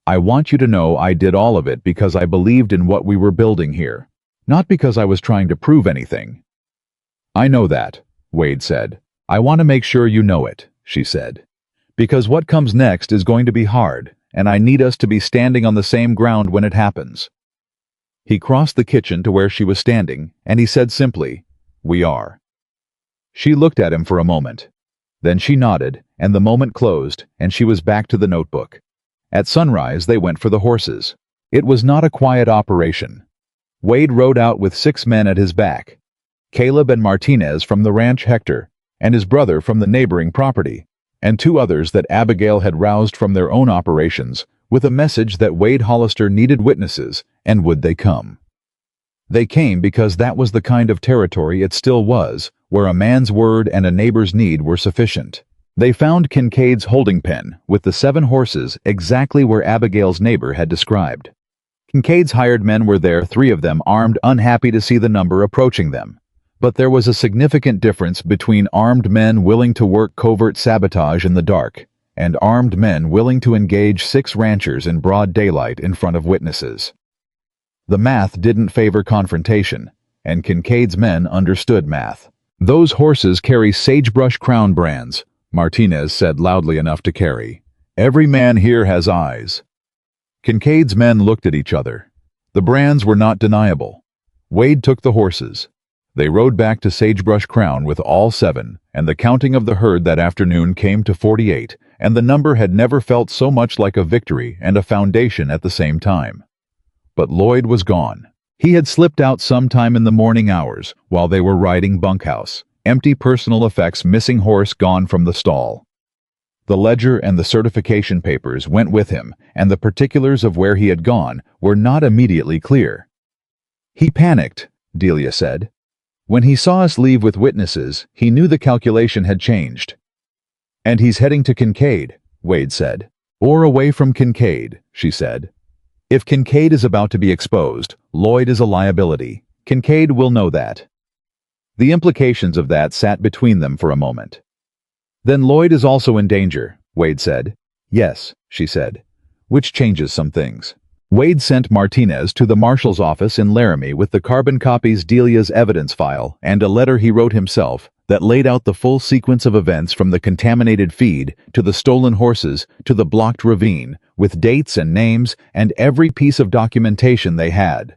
"I want you to know I did all of it because I believed in what we were building here. Not because I was trying to prove anything." "I know that," Wade said. "I want to make sure you know it," she said. "Because what comes next is going to be hard, and I need us to be standing on the same ground when it happens." He crossed the kitchen to where she was standing, and he said simply, "We are." She looked at him for a moment. Then she nodded, and the moment closed, and she was back to the notebook. At sunrise they went for the horses. It was not a quiet operation. Wade rode out with 6 men at his back. Caleb and Martinez from the ranch Hector, and his brother from the neighboring property, and 2 others that Abigail had roused from their own operations, with a message that Wade Hollister needed witnesses, and would they come. They came because that was the kind of territory it still was, where a man's word and a neighbor's need were sufficient. They found Kincaid's holding pen, with the 7 horses, exactly where Abigail's neighbor had described. Kincaid's hired men were there, 3 of them armed, unhappy to see the number approaching them. But there was a significant difference between armed men willing to work covert sabotage in the dark, and armed men willing to engage 6 ranchers in broad daylight in front of witnesses. The math didn't favor confrontation, and Kincaid's men understood math. "Those horses carry Sagebrush Crown brands," Martinez said loudly enough to carry. "Every man here has eyes." Kincaid's men looked at each other. The brands were not deniable. Wade took the horses. They rode back to Sagebrush Crown with all 7, and the counting of the herd that afternoon came to 48, and the number had never felt so much like a victory and a foundation at the same time. But Lloyd was gone. He had slipped out sometime in the morning hours while they were riding bunkhouse, empty personal effects, missing horse gone from the stall. The ledger and the certification papers went with him, and the particulars of where he had gone were not immediately clear. "He panicked," Delia said. "When he saw us leave with witnesses, he knew the calculation had changed." "And he's heading to Kincaid," Wade said. "Or away from Kincaid," she said. "If Kincaid is about to be exposed, Lloyd is a liability. Kincaid will know that." The implications of that sat between them for a moment. "Then Lloyd is also in danger," Wade said. "Yes," she said, "which changes some things." Wade sent Martinez to the marshal's office in Laramie with the carbon copies Delia's evidence file and a letter he wrote himself that laid out the full sequence of events from the contaminated feed to the stolen horses to the blocked ravine, with dates and names and every piece of documentation they had.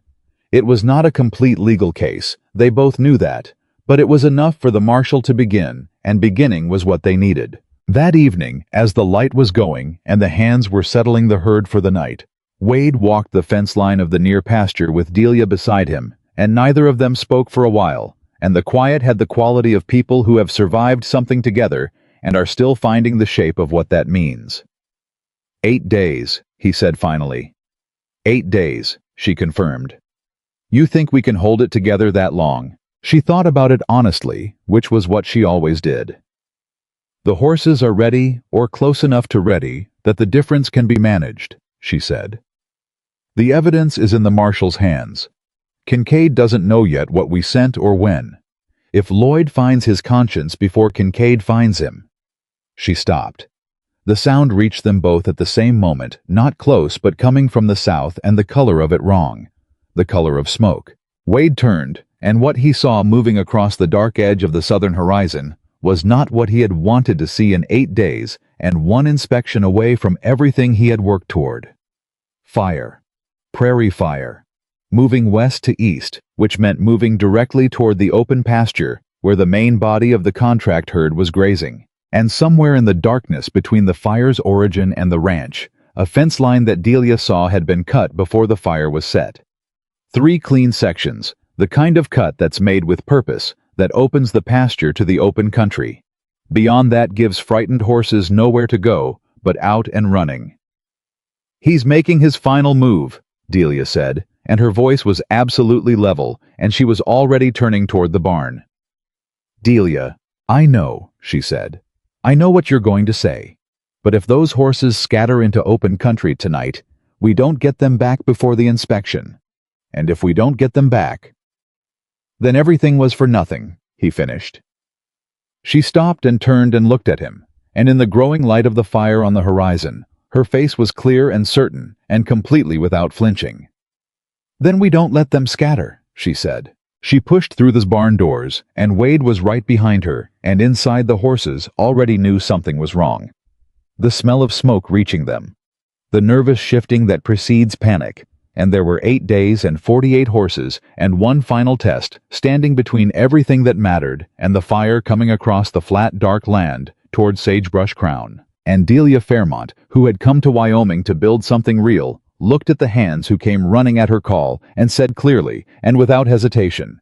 It was not a complete legal case, they both knew that, but it was enough for the marshal to begin, and beginning was what they needed. That evening, as the light was going and the hands were settling the herd for the night, Wade walked the fence line of the near pasture with Delia beside him, and neither of them spoke for a while, and the quiet had the quality of people who have survived something together and are still finding the shape of what that means. 8 days, he said finally. 8 days, she confirmed. "You think we can hold it together that long?" She thought about it honestly, which was what she always did. "The horses are ready, or close enough to ready, that the difference can be managed," she said. "The evidence is in the marshal's hands. Kincaid doesn't know yet what we sent or when. If Lloyd finds his conscience before Kincaid finds him..." She stopped. The sound reached them both at the same moment, not close but coming from the south, and the color of it wrong. The color of smoke. Wade turned, and what he saw moving across the dark edge of the southern horizon was not what he had wanted to see in 8 days and one inspection away from everything he had worked toward. Fire. Prairie fire. Moving west to east, which meant moving directly toward the open pasture where the main body of the contract herd was grazing. And somewhere in the darkness between the fire's origin and the ranch, a fence line that Delia saw had been cut before the fire was set. 3 clean sections, the kind of cut that's made with purpose, that opens the pasture to the open country. Beyond that gives frightened horses nowhere to go but out and running. "He's making his final move," Delia said, and her voice was absolutely level, and she was already turning toward the barn. "Delia, I know," she said. "I know what you're going to say. But if those horses scatter into open country tonight, we don't get them back before the inspection. And if we don't get them back..." "Then everything was for nothing," he finished. She stopped and turned and looked at him, and in the growing light of the fire on the horizon, her face was clear and certain and completely without flinching. "Then we don't let them scatter," she said. She pushed through the barn doors, and Wade was right behind her, and inside the horses already knew something was wrong. The smell of smoke reaching them. The nervous shifting that precedes panic, and there were 8 days and 48 horses and one final test standing between everything that mattered and the fire coming across the flat dark land toward Sagebrush Crown. And Delia Fairmont, who had come to Wyoming to build something real, looked at the hands who came running at her call, and said clearly, and without hesitation,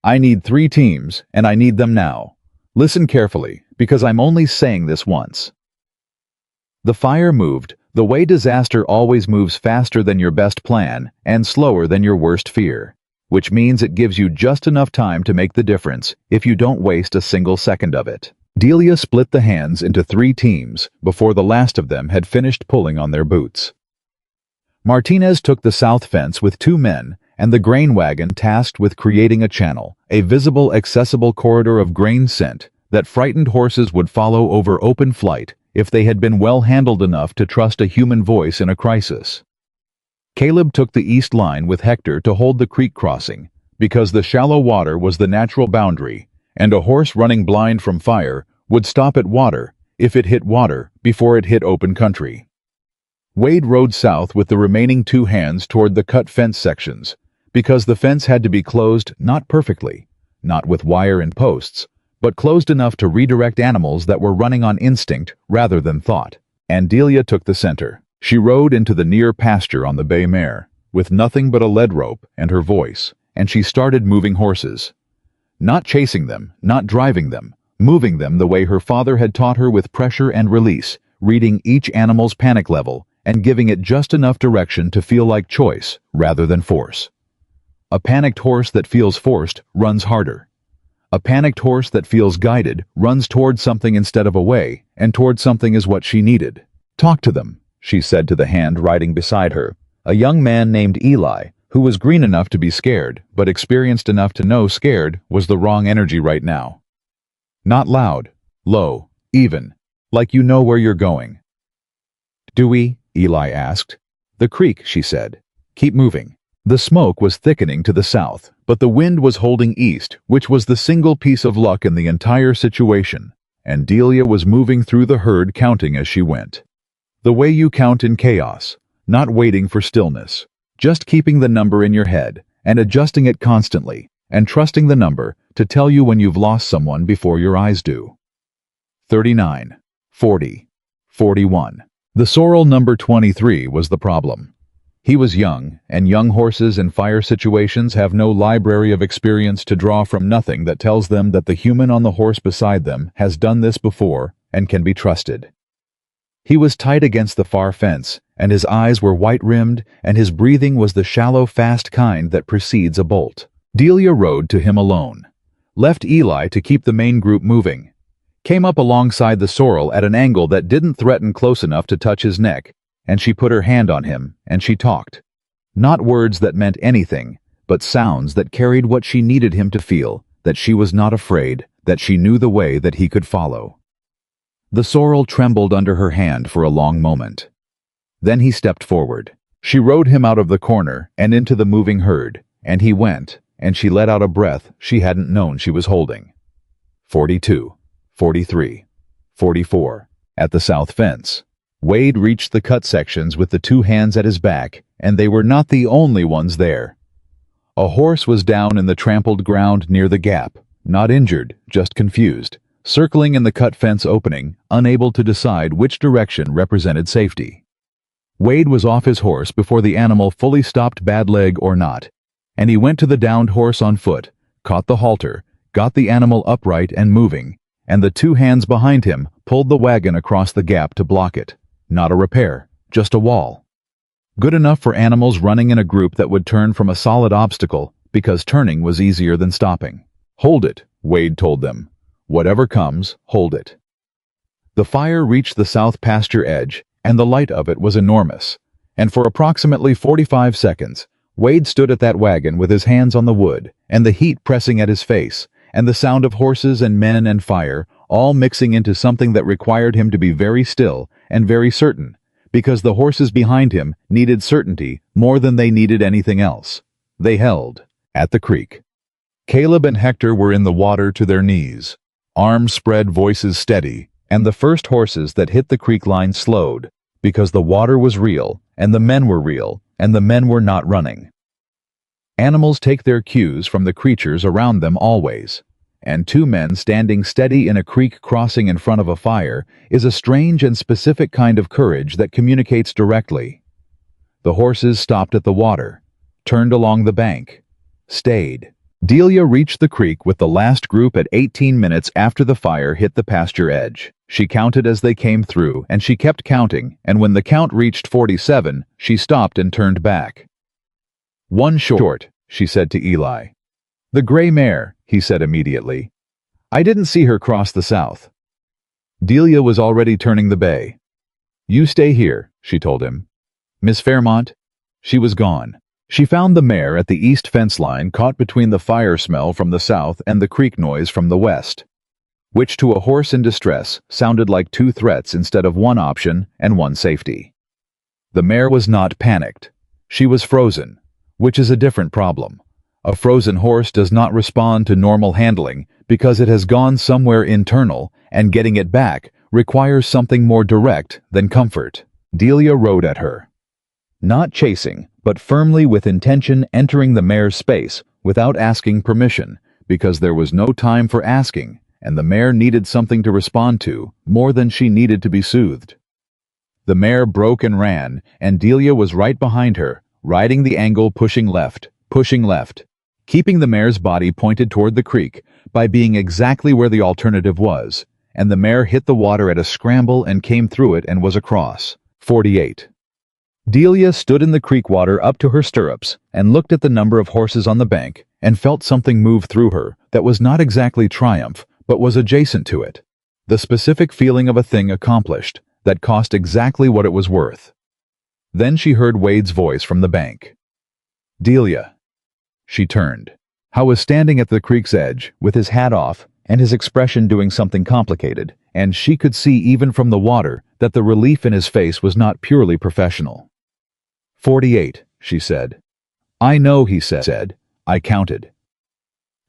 "I need 3 teams, and I need them now. Listen carefully, because I'm only saying this once." The fire moved, the way disaster always moves faster than your best plan, and slower than your worst fear, which means it gives you just enough time to make the difference if you don't waste a single second of it. Delia split the hands into 3 teams before the last of them had finished pulling on their boots. Martinez took the south fence with 2 men and the grain wagon tasked with creating a channel, a visible, accessible corridor of grain sent that frightened horses would follow over open flight if they had been well handled enough to trust a human voice in a crisis. Caleb took the east line with Hector to hold the creek crossing, because the shallow water was the natural boundary, and a horse running blind from fire would stop at water if it hit water before it hit open country. Wade rode south with the remaining 2 hands toward the cut fence sections, because the fence had to be closed not perfectly, not with wire and posts, but closed enough to redirect animals that were running on instinct rather than thought. And Delia took the center. She rode into the near pasture on the bay mare, with nothing but a lead rope and her voice, and she started moving horses. Not chasing them, not driving them, moving them the way her father had taught her, with pressure and release, reading each animal's panic level and giving it just enough direction to feel like choice rather than force. A panicked horse that feels forced runs harder. A panicked horse that feels guided runs toward something instead of away, and toward something is what she needed. "Talk to them," she said to the hand riding beside her, a young man named Eli, who was green enough to be scared, but experienced enough to know scared was the wrong energy right now. "Not loud, low, even, like you know where you're going." "Do we?" Eli asked. "The creek," she said. "Keep moving." The smoke was thickening to the south, but the wind was holding east, which was the single piece of luck in the entire situation, and Delia was moving through the herd counting as she went. The way you count in chaos, not waiting for stillness, just keeping the number in your head and adjusting it constantly, and trusting the number to tell you when you've lost someone before your eyes do. 39, 40, 41. The sorrel number 23 was the problem. He was young, and young horses in fire situations have no library of experience to draw from, nothing that tells them that the human on the horse beside them has done this before and can be trusted. He was tight against the far fence, and his eyes were white-rimmed, and his breathing was the shallow, fast kind that precedes a bolt. Delia rode to him alone, left Eli to keep the main group moving, came up alongside the sorrel at an angle that didn't threaten close enough to touch his neck, and she put her hand on him, and she talked. Not words that meant anything, but sounds that carried what she needed him to feel, that she was not afraid, that she knew the way that he could follow. The sorrel trembled under her hand for a long moment. Then he stepped forward. She rode him out of the corner and into the moving herd, and he went, and she let out a breath she hadn't known she was holding. 42, 43, 44. At the south fence, Wade reached the cut sections with the 2 hands at his back, and they were not the only ones there. A horse was down in the trampled ground near the gap, not injured, just confused, circling in the cut fence opening, unable to decide which direction represented safety. Wade was off his horse before the animal fully stopped, bad leg or not, and he went to the downed horse on foot, caught the halter, got the animal upright and moving, and the 2 hands behind him pulled the wagon across the gap to block it. Not a repair, just a wall. Good enough for animals running in a group that would turn from a solid obstacle, because turning was easier than stopping. "Hold it," Wade told them. "Whatever comes, hold it." The fire reached the south pasture edge, and the light of it was enormous, and for approximately 45 seconds, Wade stood at that wagon with his hands on the wood, and the heat pressing at his face, and the sound of horses and men and fire, all mixing into something that required him to be very still and very certain, because the horses behind him needed certainty more than they needed anything else. They held at the creek. Caleb and Hector were in the water to their knees, arms spread, voices steady, and the first horses that hit the creek line slowed, because the water was real, and the men were real, and the men were not running. Animals take their cues from the creatures around them always, and 2 men standing steady in a creek crossing in front of a fire is a strange and specific kind of courage that communicates directly. The horses stopped at the water, turned along the bank, stayed. Delia reached the creek with the last group at 18 minutes after the fire hit the pasture edge. She counted as they came through, and she kept counting, and when the count reached 47, she stopped and turned back. "One short," she said to Eli. "The gray mare," he said immediately. "I didn't see her cross the south." Delia was already turning the bay. "You stay here," she told him. "Miss Fairmont?" She was gone. She found the mare at the east fence line, caught between the fire smell from the south and the creek noise from the west, which to a horse in distress sounded like two threats instead of one option and one safety. The mare was not panicked. She was frozen, which is a different problem. A frozen horse does not respond to normal handling because it has gone somewhere internal, and getting it back requires something more direct than comfort. Delia rode at her, not chasing, but firmly with intention, entering the mare's space without asking permission, because there was no time for asking, and the mare needed something to respond to more than she needed to be soothed. The mare broke and ran, and Delia was right behind her, riding the angle, pushing left, keeping the mare's body pointed toward the creek by being exactly where the alternative was, and the mare hit the water at a scramble and came through it and was across. 48. Delia stood in the creek water up to her stirrups and looked at the number of horses on the bank and felt something move through her that was not exactly triumph, but was adjacent to it. The specific feeling of a thing accomplished that cost exactly what it was worth. Then she heard Wade's voice from the bank. "Delia." She turned. Howe was standing at the creek's edge with his hat off and his expression doing something complicated, and she could see even from the water that the relief in his face was not purely professional. 48, she said. "I know," he said. "I counted."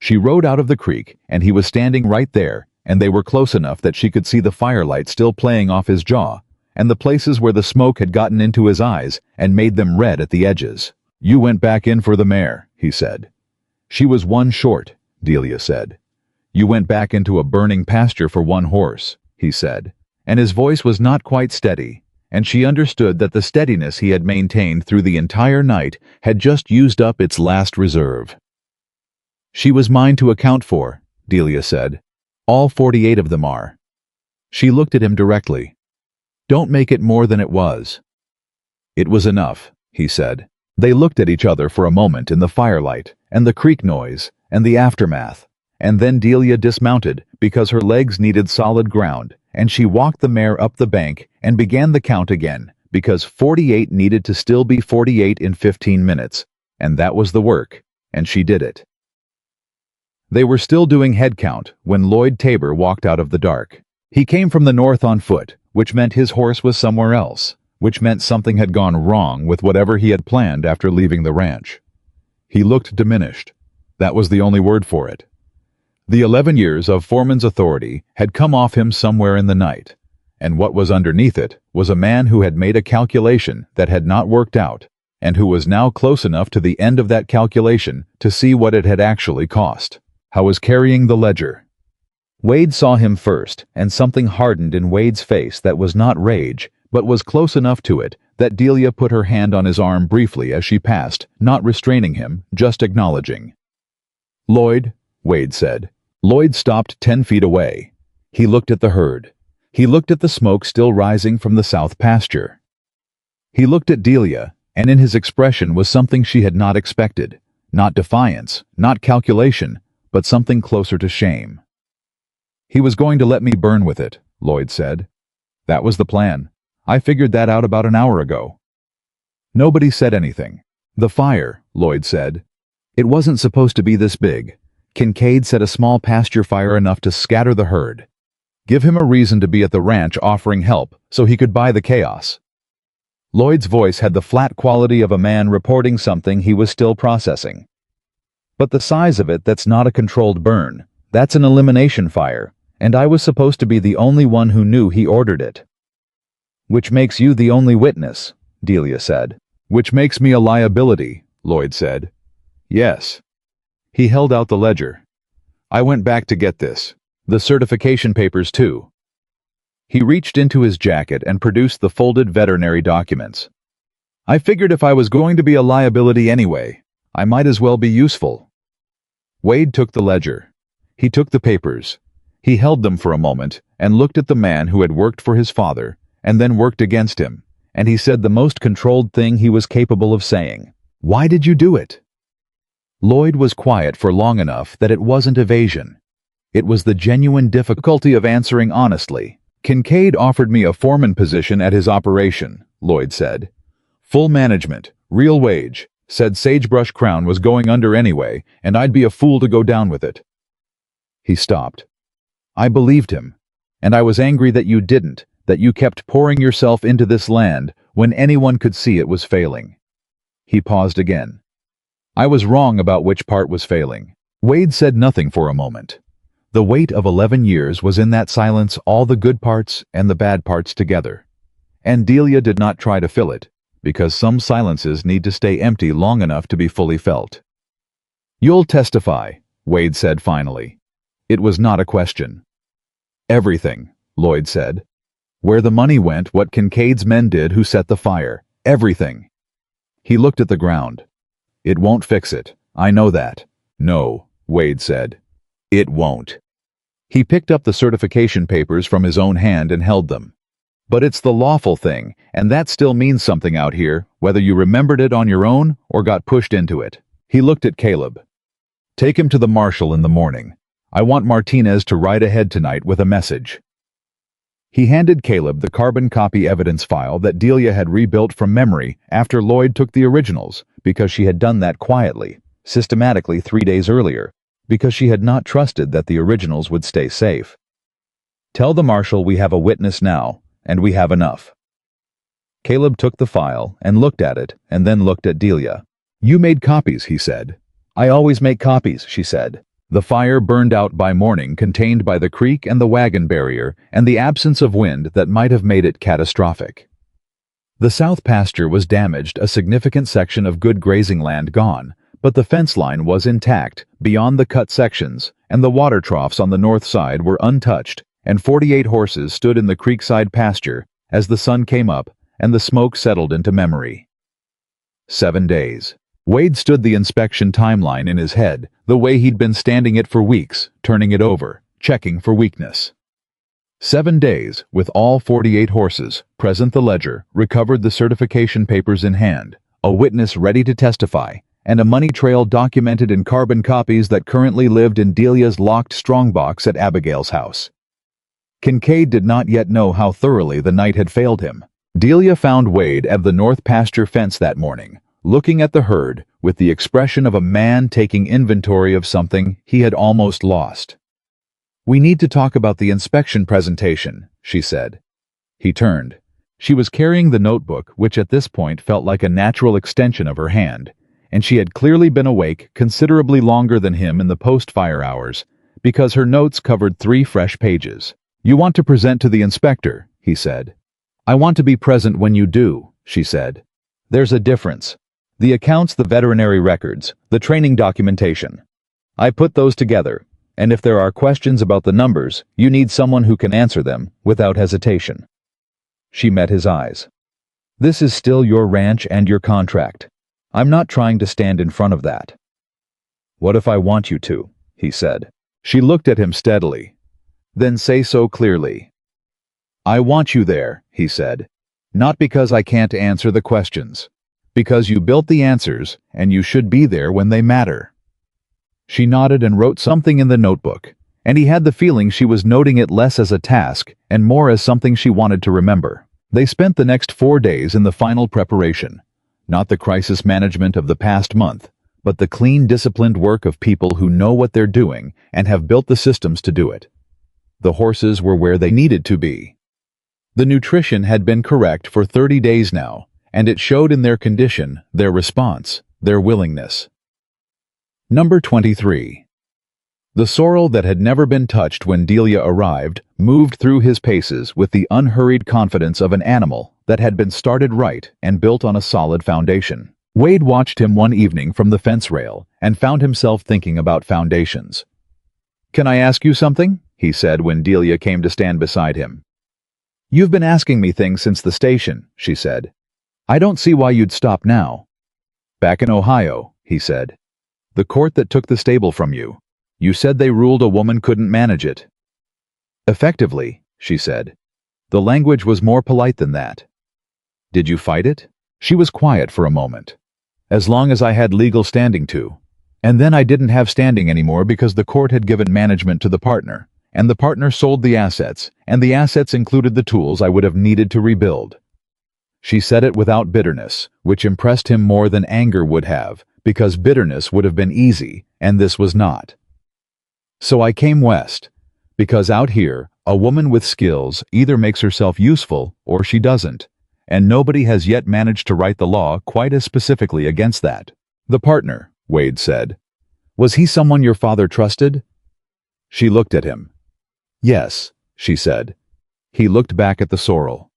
She rode out of the creek, and he was standing right there, and they were close enough that she could see the firelight still playing off his jaw, and the places where the smoke had gotten into his eyes and made them red at the edges. "You went back in for the mare," he said. "She was one short," Delia said. "You went back into a burning pasture for one horse," he said, and his voice was not quite steady, and she understood that the steadiness he had maintained through the entire night had just used up its last reserve. "She was mine to account for," Delia said. "All 48 of them are." She looked at him directly. "Don't make it more than it was." "It was enough," he said. They looked at each other for a moment in the firelight, and the creek noise, and the aftermath, and then Delia dismounted because her legs needed solid ground, and she walked the mare up the bank and began the count again, because 48 needed to still be 48 in 15 minutes, and that was the work, and she did it. They were still doing head count when Lloyd Tabor walked out of the dark. He came from the north on foot, which meant his horse was somewhere else, which meant something had gone wrong with whatever he had planned after leaving the ranch. He looked diminished. That was the only word for it. The 11 years of foreman's authority had come off him somewhere in the night, and what was underneath it was a man who had made a calculation that had not worked out, and who was now close enough to the end of that calculation to see what it had actually cost. How was carrying the ledger. Wade saw him first, and something hardened in Wade's face that was not rage, but was close enough to it that Delia put her hand on his arm briefly as she passed, not restraining him, just acknowledging. "Lloyd," Wade said. Lloyd stopped 10 feet away. He looked at the herd. He looked at the smoke still rising from the south pasture. He looked at Delia, and in his expression was something she had not expected. Not defiance, not calculation, but something closer to shame. "He was going to let me burn with it," Lloyd said. "That was the plan. I figured that out about an hour ago." Nobody said anything. "The fire," Lloyd said. "It wasn't supposed to be this big. Kincaid set a small pasture fire enough to scatter the herd. Give him a reason to be at the ranch offering help so he could buy the chaos." Lloyd's voice had the flat quality of a man reporting something he was still processing. "But the size of it, that's not a controlled burn. That's an elimination fire, and I was supposed to be the only one who knew he ordered it." "Which makes you the only witness," Delia said. "Which makes me a liability," Lloyd said. "Yes." He held out the ledger. "I went back to get this. The certification papers, too." He reached into his jacket and produced the folded veterinary documents. I figured if I was going to be a liability anyway, I might as well be useful." Wade took the ledger. He took the papers. He held them for a moment and looked at the man who had worked for his father and then worked against him, and he said the most controlled thing he was capable of saying. "Why did you do it?" Lloyd was quiet for long enough that it wasn't evasion. It was the genuine difficulty of answering honestly. "Kincaid offered me a foreman position at his operation," Lloyd said. "Full management, real wage, said Sagebrush Crown was going under anyway, and I'd be a fool to go down with it." He stopped. "I believed him, and I was angry that you didn't, that you kept pouring yourself into this land when anyone could see it was failing." He paused again. "I was wrong about which part was failing." Wade said nothing for a moment. The weight of 11 years was in that silence, all the good parts and the bad parts together. And Delia did not try to fill it, because some silences need to stay empty long enough to be fully felt. "You'll testify," Wade said finally. It was not a question. "Everything," Lloyd said. "Where the money went, what Kincaid's men did, who set the fire. Everything." He looked at the ground. "It won't fix it. I know that." "No," Wade said. "It won't." He picked up the certification papers from his own hand and held them. "But it's the lawful thing, and that still means something out here, whether you remembered it on your own or got pushed into it." He looked at Caleb. "Take him to the marshal in the morning. I want Martinez to ride ahead tonight with a message." He handed Caleb the carbon copy evidence file that Delia had rebuilt from memory after Lloyd took the originals, because she had done that quietly, systematically 3 days earlier, because she had not trusted that the originals would stay safe. "Tell the marshal we have a witness now, and we have enough." Caleb took the file and looked at it, and then looked at Delia. "You made copies," he said. "I always make copies," she said. The fire burned out by morning, contained by the creek and the wagon barrier and the absence of wind that might have made it catastrophic. The south pasture was damaged, a significant section of good grazing land gone, but the fence line was intact beyond the cut sections, and the water troughs on the north side were untouched, and 48 horses stood in the creekside pasture as the sun came up and the smoke settled into memory. 7 days. Wade stood the inspection timeline in his head, the way he'd been standing it for weeks, turning it over, checking for weakness. 7 days, with all 48 horses, present the ledger, recovered the certification papers in hand, a witness ready to testify, and a money trail documented in carbon copies that currently lived in Delia's locked strongbox at Abigail's house. Kincaid did not yet know how thoroughly the night had failed him. Delia found Wade at the north pasture fence that morning, looking at the herd with the expression of a man taking inventory of something he had almost lost. "We need to talk about the inspection presentation," she said. He turned. She was carrying the notebook, which at this point felt like a natural extension of her hand, and she had clearly been awake considerably longer than him in the post-fire hours, because her notes covered 3 fresh pages. "You want to present to the inspector," he said. "I want to be present when you do," she said. "There's a difference. The accounts, the veterinary records, the training documentation. I put those together, and if there are questions about the numbers, you need someone who can answer them without hesitation." She met his eyes. "This is still your ranch and your contract. I'm not trying to stand in front of that." "What if I want you to?" he said. She looked at him steadily. "Then say so clearly." "I want you there," he said. "Not because I can't answer the questions. Because you built the answers, and you should be there when they matter." She nodded and wrote something in the notebook, and he had the feeling she was noting it less as a task and more as something she wanted to remember. They spent the next 4 days in the final preparation, not the crisis management of the past month, but the clean, disciplined work of people who know what they're doing and have built the systems to do it. The horses were where they needed to be. The nutrition had been correct for 30 days now, and it showed in their condition, their response, their willingness. Number 23. The sorrel that had never been touched when Delia arrived moved through his paces with the unhurried confidence of an animal that had been started right and built on a solid foundation. Wade watched him one evening from the fence rail and found himself thinking about foundations. "Can I ask you something?" he said when Delia came to stand beside him. "You've been asking me things since the station," she said. I don't see why you'd stop now. Back in Ohio, he said. The court that took the stable from you. You said they ruled a woman couldn't manage it. Effectively, she said. The language was more polite than that. Did you fight it? She was quiet for a moment. As long as I had legal standing to. And then I didn't have standing anymore because the court had given management to the partner, and the partner sold the assets, and the assets included the tools I would have needed to rebuild. She said it without bitterness, which impressed him more than anger would have, because bitterness would have been easy, and this was not. So I came west, because out here, a woman with skills either makes herself useful or she doesn't, and nobody has yet managed to write the law quite as specifically against that. The partner, Wade said. Was he someone your father trusted? She looked at him. Yes, she said. He looked back at the sorrel.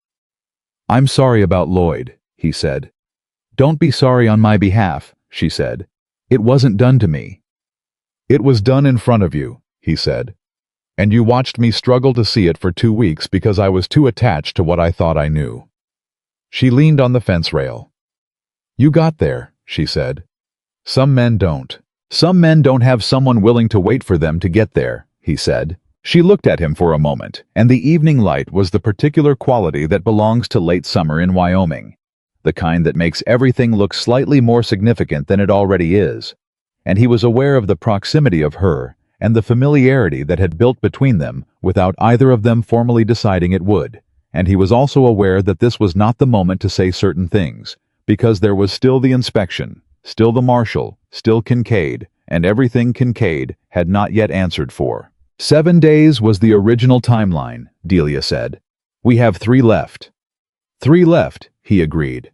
I'm sorry about Lloyd, he said. Don't be sorry on my behalf, she said. It wasn't done to me. It was done in front of you, he said. And you watched me struggle to see it for 2 weeks because I was too attached to what I thought I knew. She leaned on the fence rail. You got there, she said. Some men don't. Some men don't have someone willing to wait for them to get there, he said. She looked at him for a moment, and the evening light was the particular quality that belongs to late summer in Wyoming, the kind that makes everything look slightly more significant than it already is. And he was aware of the proximity of her and the familiarity that had built between them without either of them formally deciding it would. And he was also aware that this was not the moment to say certain things, because there was still the inspection, still the marshal, still Kincaid, and everything Kincaid had not yet answered for. 7 days was the original timeline, Delia said. We have 3 left. 3 left, he agreed.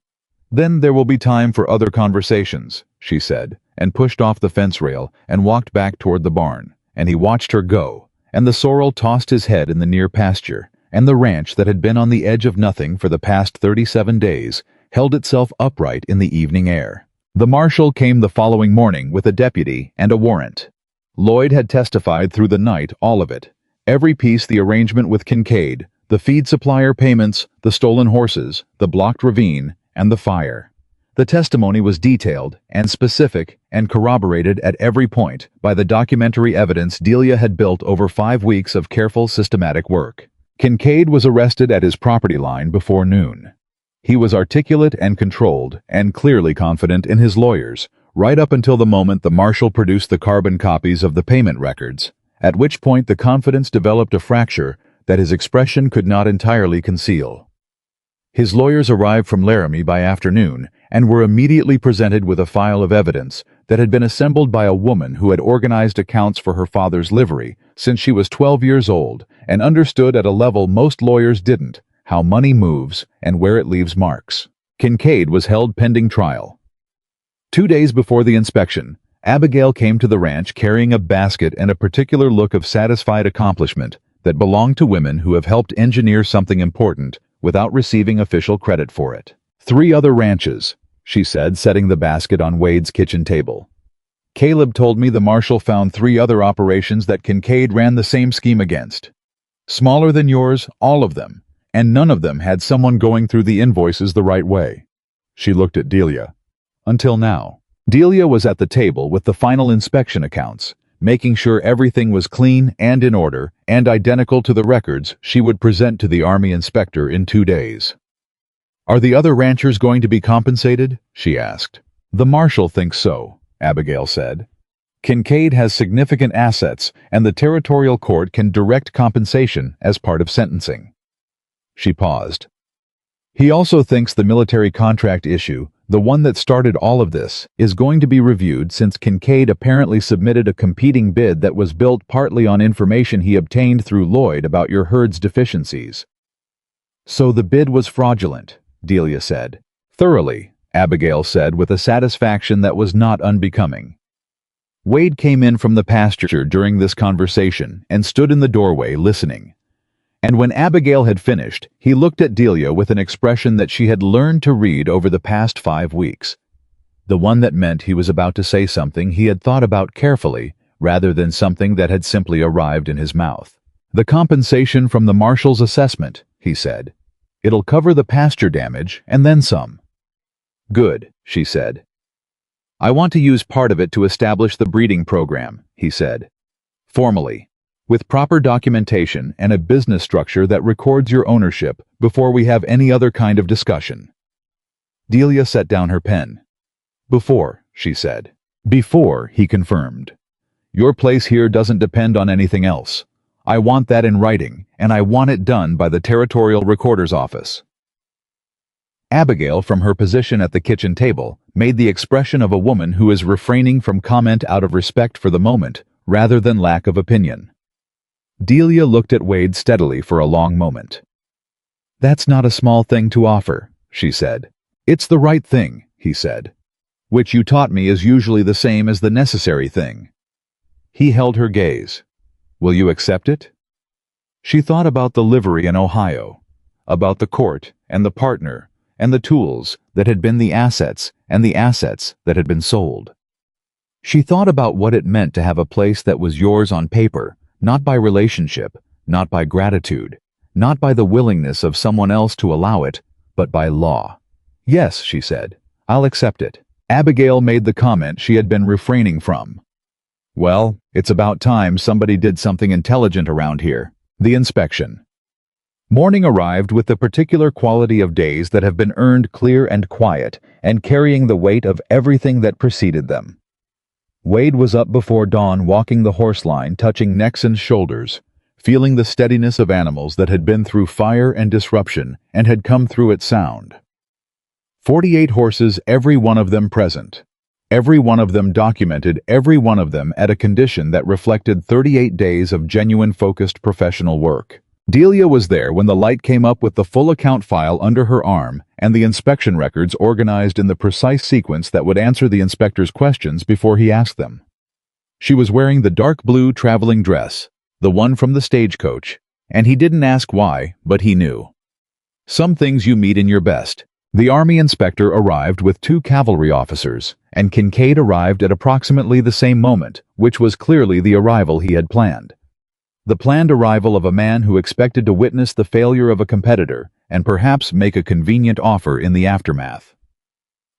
Then there will be time for other conversations, she said, and pushed off the fence rail and walked back toward the barn, and he watched her go, and the sorrel tossed his head in the near pasture, and the ranch that had been on the edge of nothing for the past 37 days held itself upright in the evening air. The marshal came the following morning with a deputy and a warrant. Lloyd had testified through the night, all of it. Every piece, the arrangement with Kincaid, the feed supplier payments, the stolen horses, the blocked ravine, and the fire. The testimony was detailed and specific and corroborated at every point by the documentary evidence Delia had built over 5 weeks of careful, systematic work. Kincaid was arrested at his property line before noon. He was articulate and controlled and clearly confident in his lawyers, right up until the moment the marshal produced the carbon copies of the payment records, at which point the confidence developed a fracture that his expression could not entirely conceal. His lawyers arrived from Laramie by afternoon and were immediately presented with a file of evidence that had been assembled by a woman who had organized accounts for her father's livery since she was 12 years old and understood at a level most lawyers didn't how money moves and where it leaves marks. Kincaid was held pending trial. 2 days before the inspection, Abigail came to the ranch carrying a basket and a particular look of satisfied accomplishment that belonged to women who have helped engineer something important without receiving official credit for it. 3 other ranches, she said, setting the basket on Wade's kitchen table. Caleb told me the marshal found 3 other operations that Kincaid ran the same scheme against. Smaller than yours, all of them, and none of them had someone going through the invoices the right way. She looked at Delia. Until now. Delia was at the table with the final inspection accounts, making sure everything was clean and in order and identical to the records she would present to the Army inspector in 2 days. Are the other ranchers going to be compensated? She asked. The marshal thinks so, Abigail said. Kincaid has significant assets, and the territorial court can direct compensation as part of sentencing. She paused. He also thinks the military contract issue, the one that started all of this, is going to be reviewed since Kincaid apparently submitted a competing bid that was built partly on information he obtained through Lloyd about your herd's deficiencies. So the bid was fraudulent, Delia said. Thoroughly, Abigail said with a satisfaction that was not unbecoming. Wade came in from the pasture during this conversation and stood in the doorway listening. And when Abigail had finished, he looked at Delia with an expression that she had learned to read over the past 5 weeks. The one that meant he was about to say something he had thought about carefully, rather than something that had simply arrived in his mouth. The compensation from the marshal's assessment, he said. It'll cover the pasture damage and then some. Good, she said. I want to use part of it to establish the breeding program, he said. Formally, with proper documentation and a business structure that records your ownership before we have any other kind of discussion. Delia set down her pen. Before, she said. Before, he confirmed. Your place here doesn't depend on anything else. I want that in writing, and I want it done by the Territorial Recorder's Office. Abigail, from her position at the kitchen table, made the expression of a woman who is refraining from comment out of respect for the moment, rather than lack of opinion. Delia looked at Wade steadily for a long moment. That's not a small thing to offer, she said. It's the right thing, he said. Which you taught me is usually the same as the necessary thing. He held her gaze. Will you accept it? She thought about the livery in Ohio, about the court and the partner and the tools that had been the assets and the assets that had been sold. She thought about what it meant to have a place that was yours on paper, not by relationship, not by gratitude, not by the willingness of someone else to allow it, but by law. Yes, she said, I'll accept it. Abigail made the comment she had been refraining from. Well, it's about time somebody did something intelligent around here. The inspection. Morning arrived with the particular quality of days that have been earned clear and quiet, and carrying the weight of everything that preceded them. Wade was up before dawn walking the horse line, touching necks and shoulders, feeling the steadiness of animals that had been through fire and disruption and had come through it sound. 48 horses, every one of them present. Every one of them documented, every one of them at a condition that reflected 38 days of genuine focused professional work. Delia was there when the light came up with the full account file under her arm and the inspection records organized in the precise sequence that would answer the inspector's questions before he asked them. She was wearing the dark blue traveling dress, the one from the Stagecoach, and he didn't ask why, but he knew. Some things you meet in your best. The Army inspector arrived with 2 cavalry officers, and Kincaid arrived at approximately the same moment, which was clearly the arrival he had planned. The planned arrival of a man who expected to witness the failure of a competitor and perhaps make a convenient offer in the aftermath.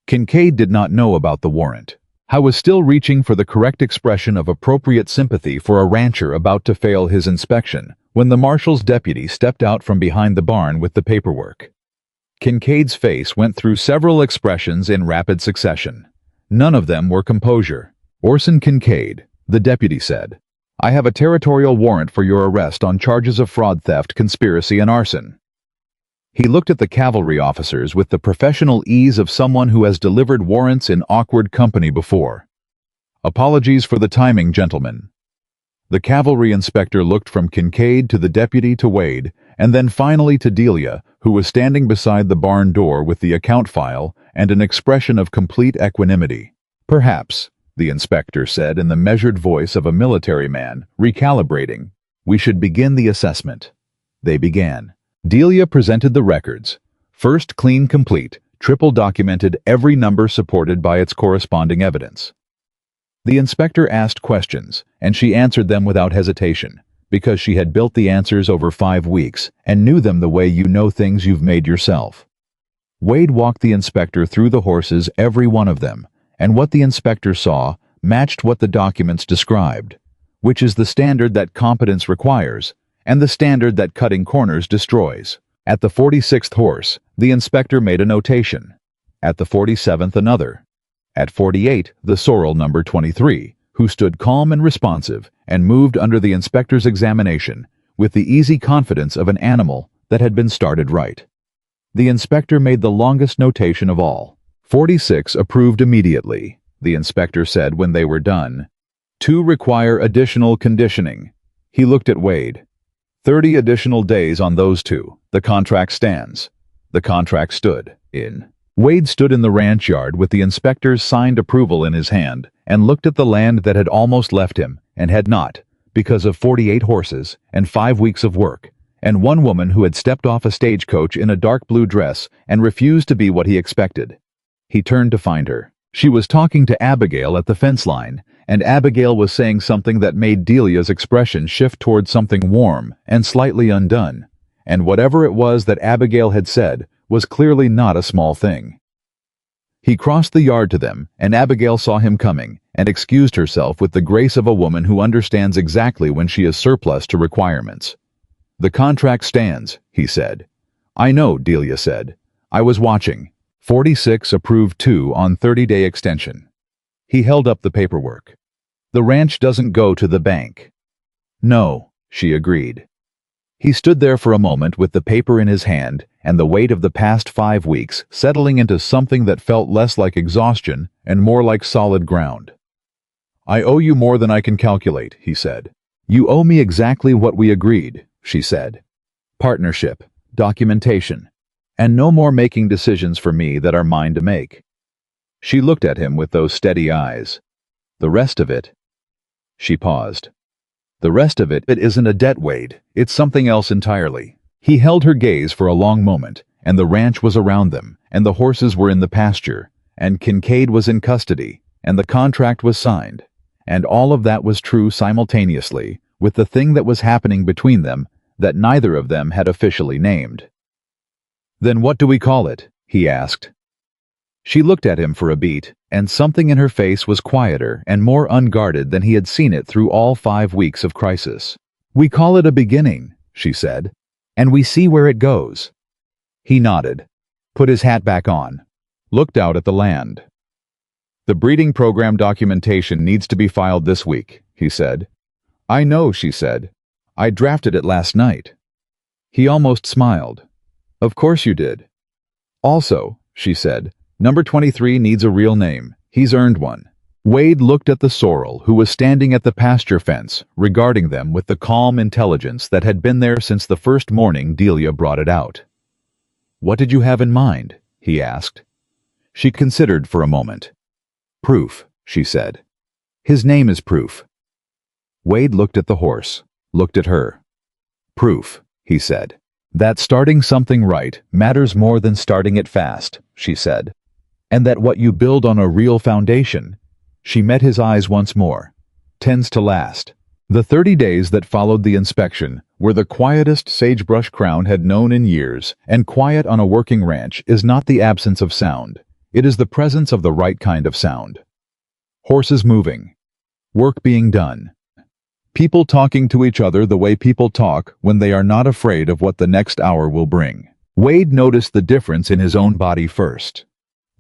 Kincaid did not know about the warrant. I was still reaching for the correct expression of appropriate sympathy for a rancher about to fail his inspection when the marshal's deputy stepped out from behind the barn with the paperwork. Kincaid's face went through several expressions in rapid succession. None of them were composure. Orson Kincaid, the deputy said, I have a territorial warrant for your arrest on charges of fraud, theft, conspiracy, and arson. He looked at the cavalry officers with the professional ease of someone who has delivered warrants in awkward company before. Apologies for the timing, gentlemen. The cavalry inspector looked from Kincaid to the deputy to Wade, and then finally to Delia, who was standing beside the barn door with the account file and an expression of complete equanimity. Perhaps, the inspector said in the measured voice of a military man, recalibrating, we should begin the assessment. They began. Delia presented the records. First, clean, complete, triple documented, every number supported by its corresponding evidence. The inspector asked questions, and she answered them without hesitation, because she had built the answers over 5 weeks and knew them the way you know things you've made yourself. Wade walked the inspector through the horses, every one of them, and what the inspector saw matched what the documents described, which is the standard that competence requires and the standard that cutting corners destroys. At the 46th horse, the inspector made a notation. At the 47th, another. At 48, the sorrel number 23, who stood calm and responsive and moved under the inspector's examination with the easy confidence of an animal that had been started right. The inspector made the longest notation of all. 46 approved immediately, the inspector said when they were done. 2 require additional conditioning. He looked at Wade. 30 additional days on those 2. The contract stands. The contract stood. Wade stood in the ranch yard with the inspector's signed approval in his hand and looked at the land that had almost left him and had not, because of 48 horses and 5 weeks of work, and one woman who had stepped off a stagecoach in a dark blue dress and refused to be what he expected. He turned to find her. She was talking to Abigail at the fence line, and Abigail was saying something that made Delia's expression shift toward something warm and slightly undone, and whatever it was that Abigail had said was clearly not a small thing. He crossed the yard to them, and Abigail saw him coming, and excused herself with the grace of a woman who understands exactly when she is surplus to requirements. "The contract stands," he said. "I know," Delia said. "I was watching. 46 approved 2 on 30-day extension." He held up the paperwork. "The ranch doesn't go to the bank." "No," she agreed. He stood there for a moment with the paper in his hand and the weight of the past 5 weeks settling into something that felt less like exhaustion and more like solid ground. "I owe you more than I can calculate," he said. "You owe me exactly what we agreed," she said. "Partnership, documentation, and no more making decisions for me that are mine to make." She looked at him with those steady eyes. "The rest of it—" She paused. "The rest of it isn't a debt, Wade. It's something else entirely." He held her gaze for a long moment, and the ranch was around them, and the horses were in the pasture, and Kincaid was in custody, and the contract was signed, and all of that was true simultaneously with the thing that was happening between them that neither of them had officially named. "Then what do we call it?" he asked. She looked at him for a beat, and something in her face was quieter and more unguarded than he had seen it through all 5 weeks of crisis. "We call it a beginning," she said, "and we see where it goes." He nodded, put his hat back on, looked out at the land. "The breeding program documentation needs to be filed this week," he said. "I know," she said. "I drafted it last night." He almost smiled. "Of course you did." "Also," she said, "number 23 needs a real name. He's earned one." Wade looked at the sorrel who was standing at the pasture fence, regarding them with the calm intelligence that had been there since the first morning Delia brought it out. "What did you have in mind?" he asked. She considered for a moment. "Proof," she said. "His name is Proof." Wade looked at the horse, looked at her. "Proof," he said. "That starting something right matters more than starting it fast," she said. "And that what you build on a real foundation," she met his eyes once more, "tends to last." The 30 days that followed the inspection were the quietest Sagebrush Crown had known in years, and quiet on a working ranch is not the absence of sound. It is the presence of the right kind of sound. Horses moving. Work being done. People talking to each other the way people talk when they are not afraid of what the next hour will bring. Wade noticed the difference in his own body first.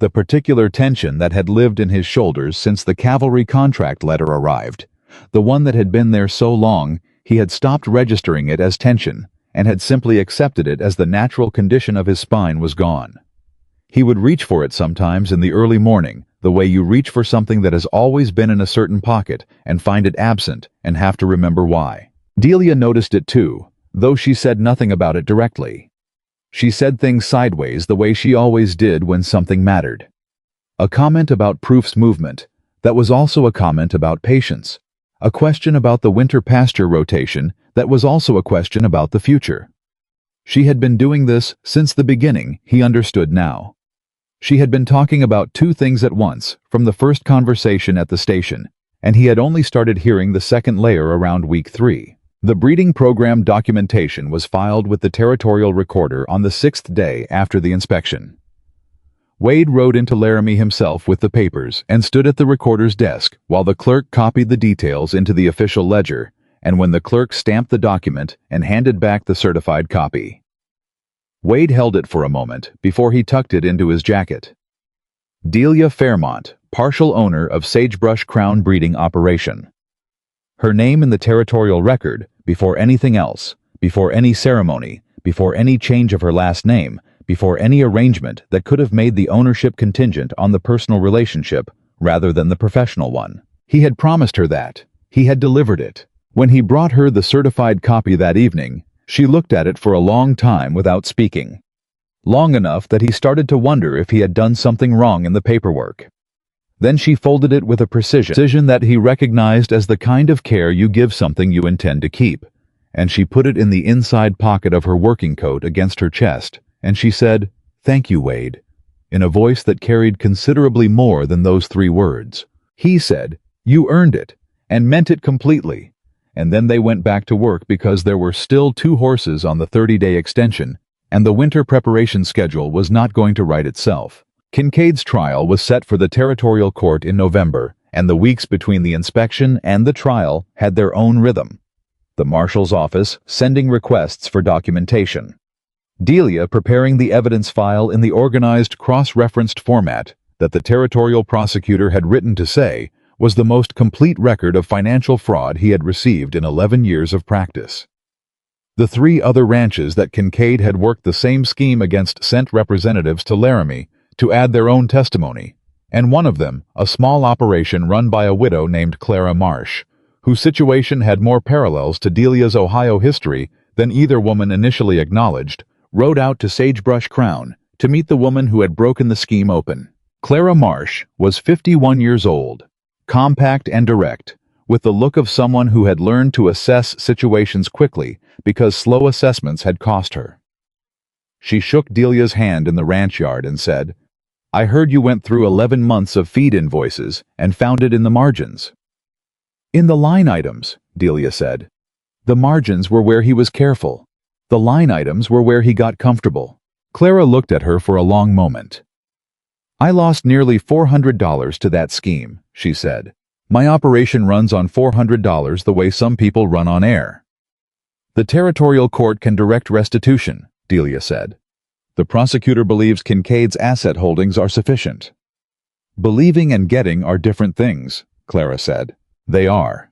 The particular tension that had lived in his shoulders since the cavalry contract letter arrived, the one that had been there so long he had stopped registering it as tension and had simply accepted it as the natural condition of his spine, was gone. He would reach for it sometimes in the early morning, the way you reach for something that has always been in a certain pocket and find it absent and have to remember why. Delia noticed it too, though she said nothing about it directly. She said things sideways the way she always did when something mattered. A comment about Proof's movement, that was also a comment about patience. A question about the winter pasture rotation that was also a question about the future. She had been doing this since the beginning, he understood now. She had been talking about 2 things at once from the first conversation at the station, and he had only started hearing the second layer around week 3. The breeding program documentation was filed with the territorial recorder on the 6th day after the inspection. Wade rode into Laramie himself with the papers and stood at the recorder's desk while the clerk copied the details into the official ledger, and when the clerk stamped the document and handed back the certified copy. Wade held it for a moment before he tucked it into his jacket. Delia Fairmont, partial owner of Sagebrush Crown breeding operation. Her name in the territorial record, before anything else, before any ceremony, before any change of her last name, before any arrangement that could have made the ownership contingent on the personal relationship rather than the professional one. He had promised her that. He had delivered it. When he brought her the certified copy that evening, she looked at it for a long time without speaking. Long enough that he started to wonder if he had done something wrong in the paperwork. Then she folded it with a precision that he recognized as the kind of care you give something you intend to keep, and she put it in the inside pocket of her working coat against her chest, and she said, "Thank you, Wade," in a voice that carried considerably more than those 3 words. He said, "You earned it," and meant it completely. And then they went back to work because there were still 2 horses on the 30-day extension, and the winter preparation schedule was not going to write itself. Kincaid's trial was set for the territorial court in November, and the weeks between the inspection and the trial had their own rhythm. The marshal's office sending requests for documentation. Delia preparing the evidence file in the organized cross-referenced format that the territorial prosecutor had written to say was the most complete record of financial fraud he had received in 11 years of practice. The 3 other ranches that Kincaid had worked the same scheme against sent representatives to Laramie to add their own testimony, and one of them, a small operation run by a widow named Clara Marsh, whose situation had more parallels to Delia's Ohio history than either woman initially acknowledged, rode out to Sagebrush Crown to meet the woman who had broken the scheme open. Clara Marsh was 51 years old, compact and direct, with the look of someone who had learned to assess situations quickly because slow assessments had cost her. She shook Delia's hand in the ranch yard and said, "I heard you went through 11 months of feed invoices and found it in the margins." "In the line items," Delia said. "The margins were where he was careful. The line items were where he got comfortable." Clara looked at her for a long moment. "I lost nearly $400 to that scheme," she said. "My operation runs on $400 the way some people run on air." "The territorial court can direct restitution," Delia said. "The prosecutor believes Kincaid's asset holdings are sufficient." "Believing and getting are different things," Clara said. "They are,"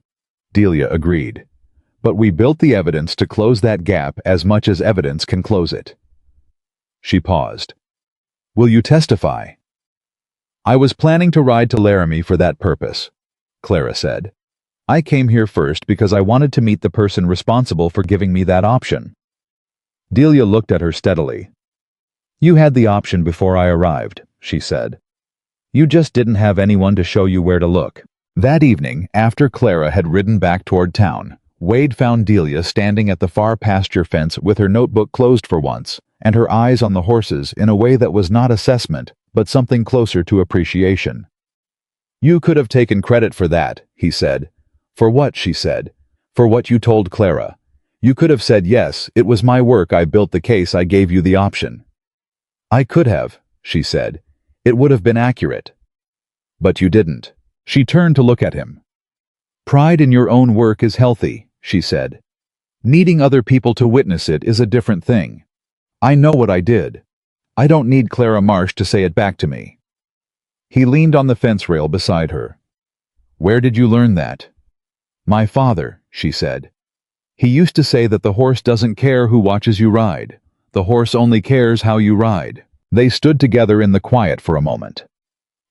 Delia agreed. "But we built the evidence to close that gap as much as evidence can close it." She paused. "Will you testify?" "I was planning to ride to Laramie for that purpose," Clara said. "I came here first because I wanted to meet the person responsible for giving me that option." Delia looked at her steadily. "You had the option before I arrived," she said. "You just didn't have anyone to show you where to look." That evening, after Clara had ridden back toward town, Wade found Delia standing at the far pasture fence with her notebook closed for once, and her eyes on the horses in a way that was not assessment, but something closer to appreciation. "You could have taken credit for that," he said. "For what?" she said. "For what you told Clara. You could have said, 'Yes, it was my work, I built the case, I gave you the option.'" "I could have," she said. "It would have been accurate." "But you didn't." She turned to look at him. "Pride in your own work is healthy," she said. "Needing other people to witness it is a different thing. I know what I did. I don't need Clara Marsh to say it back to me." He leaned on the fence rail beside her. "Where did you learn that?" "My father," she said. "He used to say that the horse doesn't care who watches you ride. The horse only cares how you ride." They stood together in the quiet for a moment.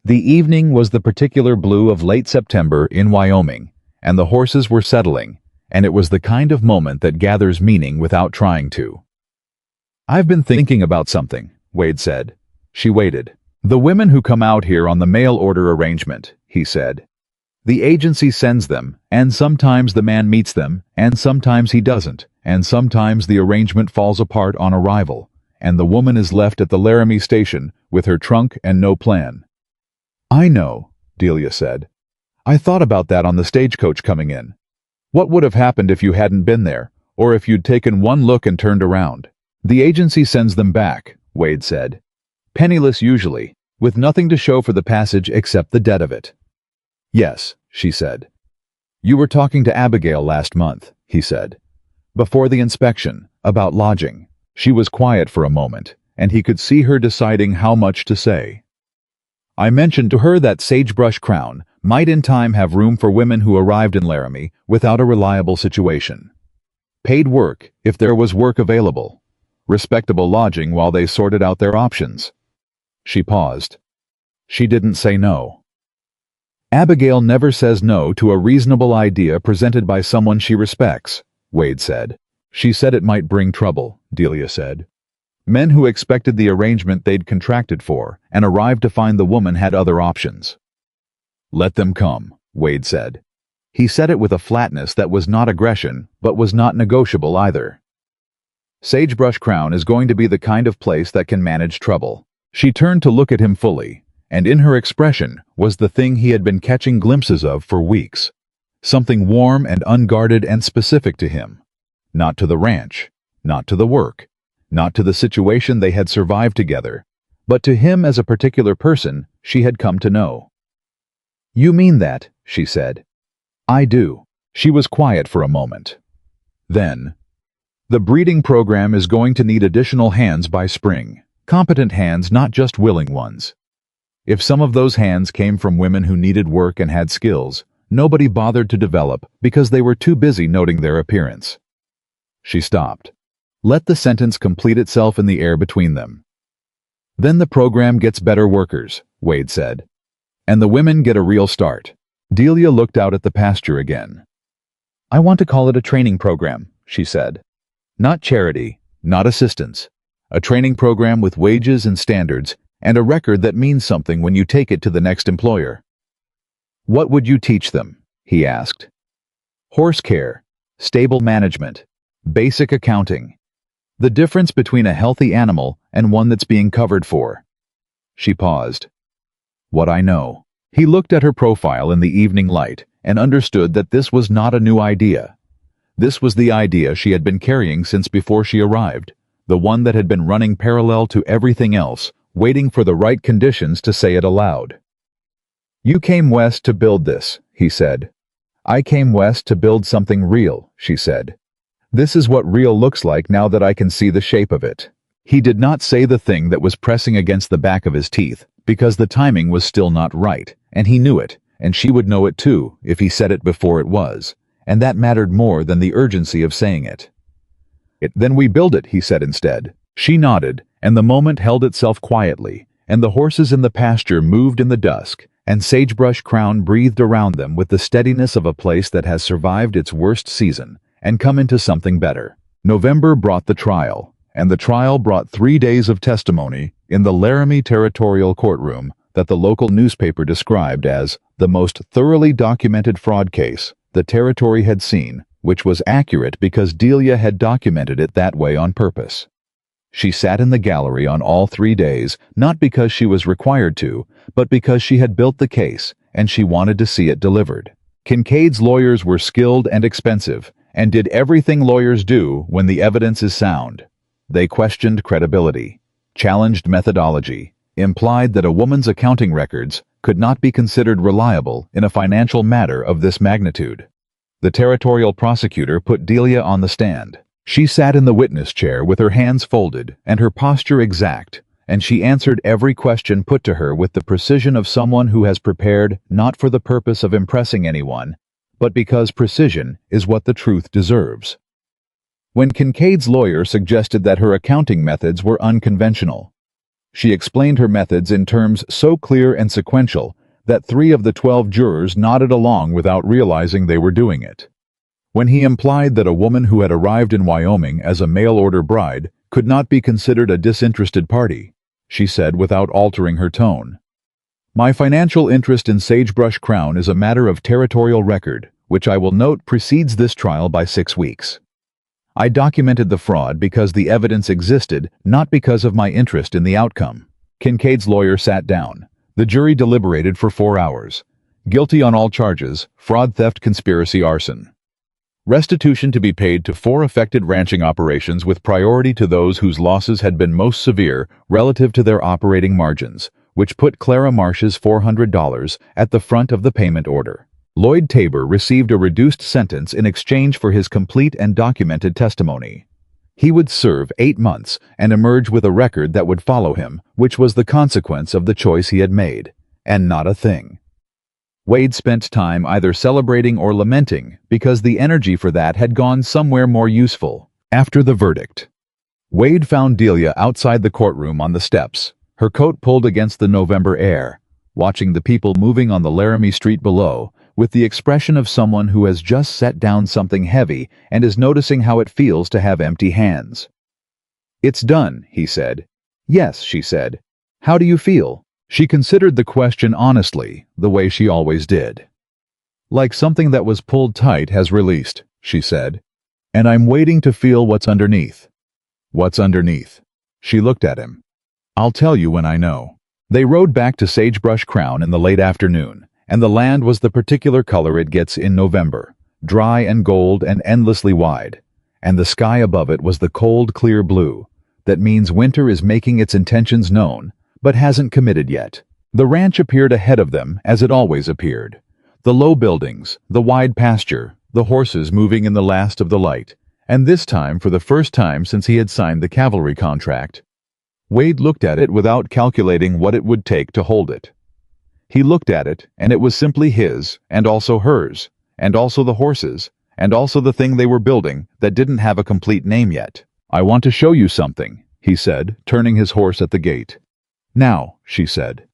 The evening was the particular blue of late September in Wyoming, and the horses were settling, and it was the kind of moment that gathers meaning without trying to. "I've been thinking about something," Wade said. She waited. "The women who come out here on the mail order arrangement," he said. "The agency sends them, and sometimes the man meets them, and sometimes he doesn't, and sometimes the arrangement falls apart on arrival, and the woman is left at the Laramie station with her trunk and no plan." "I know," Delia said. "I thought about that on the stagecoach coming in. What would have happened if you hadn't been there, or if you'd taken one look and turned around?" "The agency sends them back," Wade said. "Penniless usually, with nothing to show for the passage except the debt of it." "Yes," she said. "You were talking to Abigail last month," he said. "Before the inspection, about lodging." She was quiet for a moment, and he could see her deciding how much to say. "I mentioned to her that Sagebrush Crown might in time have room for women who arrived in Laramie without a reliable situation. Paid work, if there was work available. Respectable lodging while they sorted out their options." She paused. She didn't say no. "Abigail never says no to a reasonable idea presented by someone she respects," Wade said. "She said it might bring trouble," Delia said. "Men who expected the arrangement they'd contracted for and arrived to find the woman had other options." "Let them come," Wade said. He said it with a flatness that was not aggression, but was not negotiable either. "Sagebrush Crown is going to be the kind of place that can manage trouble." She turned to look at him fully, and in her expression was the thing he had been catching glimpses of for weeks. Something warm and unguarded and specific to him. Not to the ranch, not to the work, not to the situation they had survived together, but to him as a particular person she had come to know. "You mean that," she said. "I do." She was quiet for a moment. Then, "The breeding program is going to need additional hands by spring. Competent hands, not just willing ones. If some of those hands came from women who needed work and had skills, nobody bothered to develop because they were too busy noting their appearance." She stopped. Let the sentence complete itself in the air between them. "Then the program gets better workers," Wade said. "And the women get a real start." Delia looked out at the pasture again. "I want to call it a training program," she said. "Not charity, not assistance. A training program with wages and standards, and a record that means something when you take it to the next employer." "What would you teach them?" he asked. "Horse care, stable management, basic accounting. The difference between a healthy animal and one that's being covered for." She paused. "What I know." He looked at her profile in the evening light and understood that this was not a new idea. This was the idea she had been carrying since before she arrived, the one that had been running parallel to everything else, waiting for the right conditions to say it aloud. "You came west to build this," he said. "I came west to build something real," she said. "This is what real looks like now that I can see the shape of it." He did not say the thing that was pressing against the back of his teeth, because the timing was still not right, and he knew it, and she would know it too if he said it before it was, and that mattered more than the urgency of saying it. "Then we build it," he said instead. She nodded, and the moment held itself quietly, and the horses in the pasture moved in the dusk, and Sagebrush Crown breathed around them with the steadiness of a place that has survived its worst season and come into something better. November brought the trial, and the trial brought 3 days of testimony in the Laramie Territorial Courtroom that the local newspaper described as the most thoroughly documented fraud case the territory had seen, which was accurate because Delia had documented it that way on purpose. She sat in the gallery on all 3 days, not because she was required to, but because she had built the case and she wanted to see it delivered. Kincaid's lawyers were skilled and expensive, and did everything lawyers do when the evidence is sound. They questioned credibility, challenged methodology, implied that a woman's accounting records could not be considered reliable in a financial matter of this magnitude. The territorial prosecutor put Delia on the stand. She sat in the witness chair with her hands folded and her posture exact, and she answered every question put to her with the precision of someone who has prepared not for the purpose of impressing anyone, but because precision is what the truth deserves. When Kincaid's lawyer suggested that her accounting methods were unconventional, she explained her methods in terms so clear and sequential that 3 of the 12 jurors nodded along without realizing they were doing it. When he implied that a woman who had arrived in Wyoming as a mail-order bride could not be considered a disinterested party, she said without altering her tone, "My financial interest in Sagebrush Crown is a matter of territorial record, which I will note precedes this trial by 6 weeks. I documented the fraud because the evidence existed, not because of my interest in the outcome." Kincaid's lawyer sat down. The jury deliberated for 4 hours. Guilty on all charges: fraud, theft, conspiracy, arson. Restitution to be paid to 4 affected ranching operations with priority to those whose losses had been most severe relative to their operating margins, which put Clara Marsh's $400 at the front of the payment order. Lloyd Tabor received a reduced sentence in exchange for his complete and documented testimony. He would serve 8 months and emerge with a record that would follow him, which was the consequence of the choice he had made, and not a thing. Wade spent time either celebrating or lamenting because the energy for that had gone somewhere more useful. After the verdict, Wade found Delia outside the courtroom on the steps, her coat pulled against the November air, watching the people moving on the Laramie street below, with the expression of someone who has just set down something heavy and is noticing how it feels to have empty hands. "It's done," he said. "Yes," she said. "How do you feel?" She considered the question honestly, the way she always did. "Like something that was pulled tight has released," she said. "And I'm waiting to feel what's underneath." "What's underneath?" She looked at him. "I'll tell you when I know." They rode back to Sagebrush Crown in the late afternoon, and the land was the particular color it gets in November, dry and gold and endlessly wide, and the sky above it was the cold, clear blue that means winter is making its intentions known, but hasn't committed yet. The ranch appeared ahead of them as it always appeared. The low buildings, the wide pasture, the horses moving in the last of the light, and this time for the first time since he had signed the cavalry contract. Wade looked at it without calculating what it would take to hold it. He looked at it, and it was simply his, and also hers, and also the horses, and also the thing they were building that didn't have a complete name yet. "I want to show you something," he said, turning his horse at the gate. "Now," she said.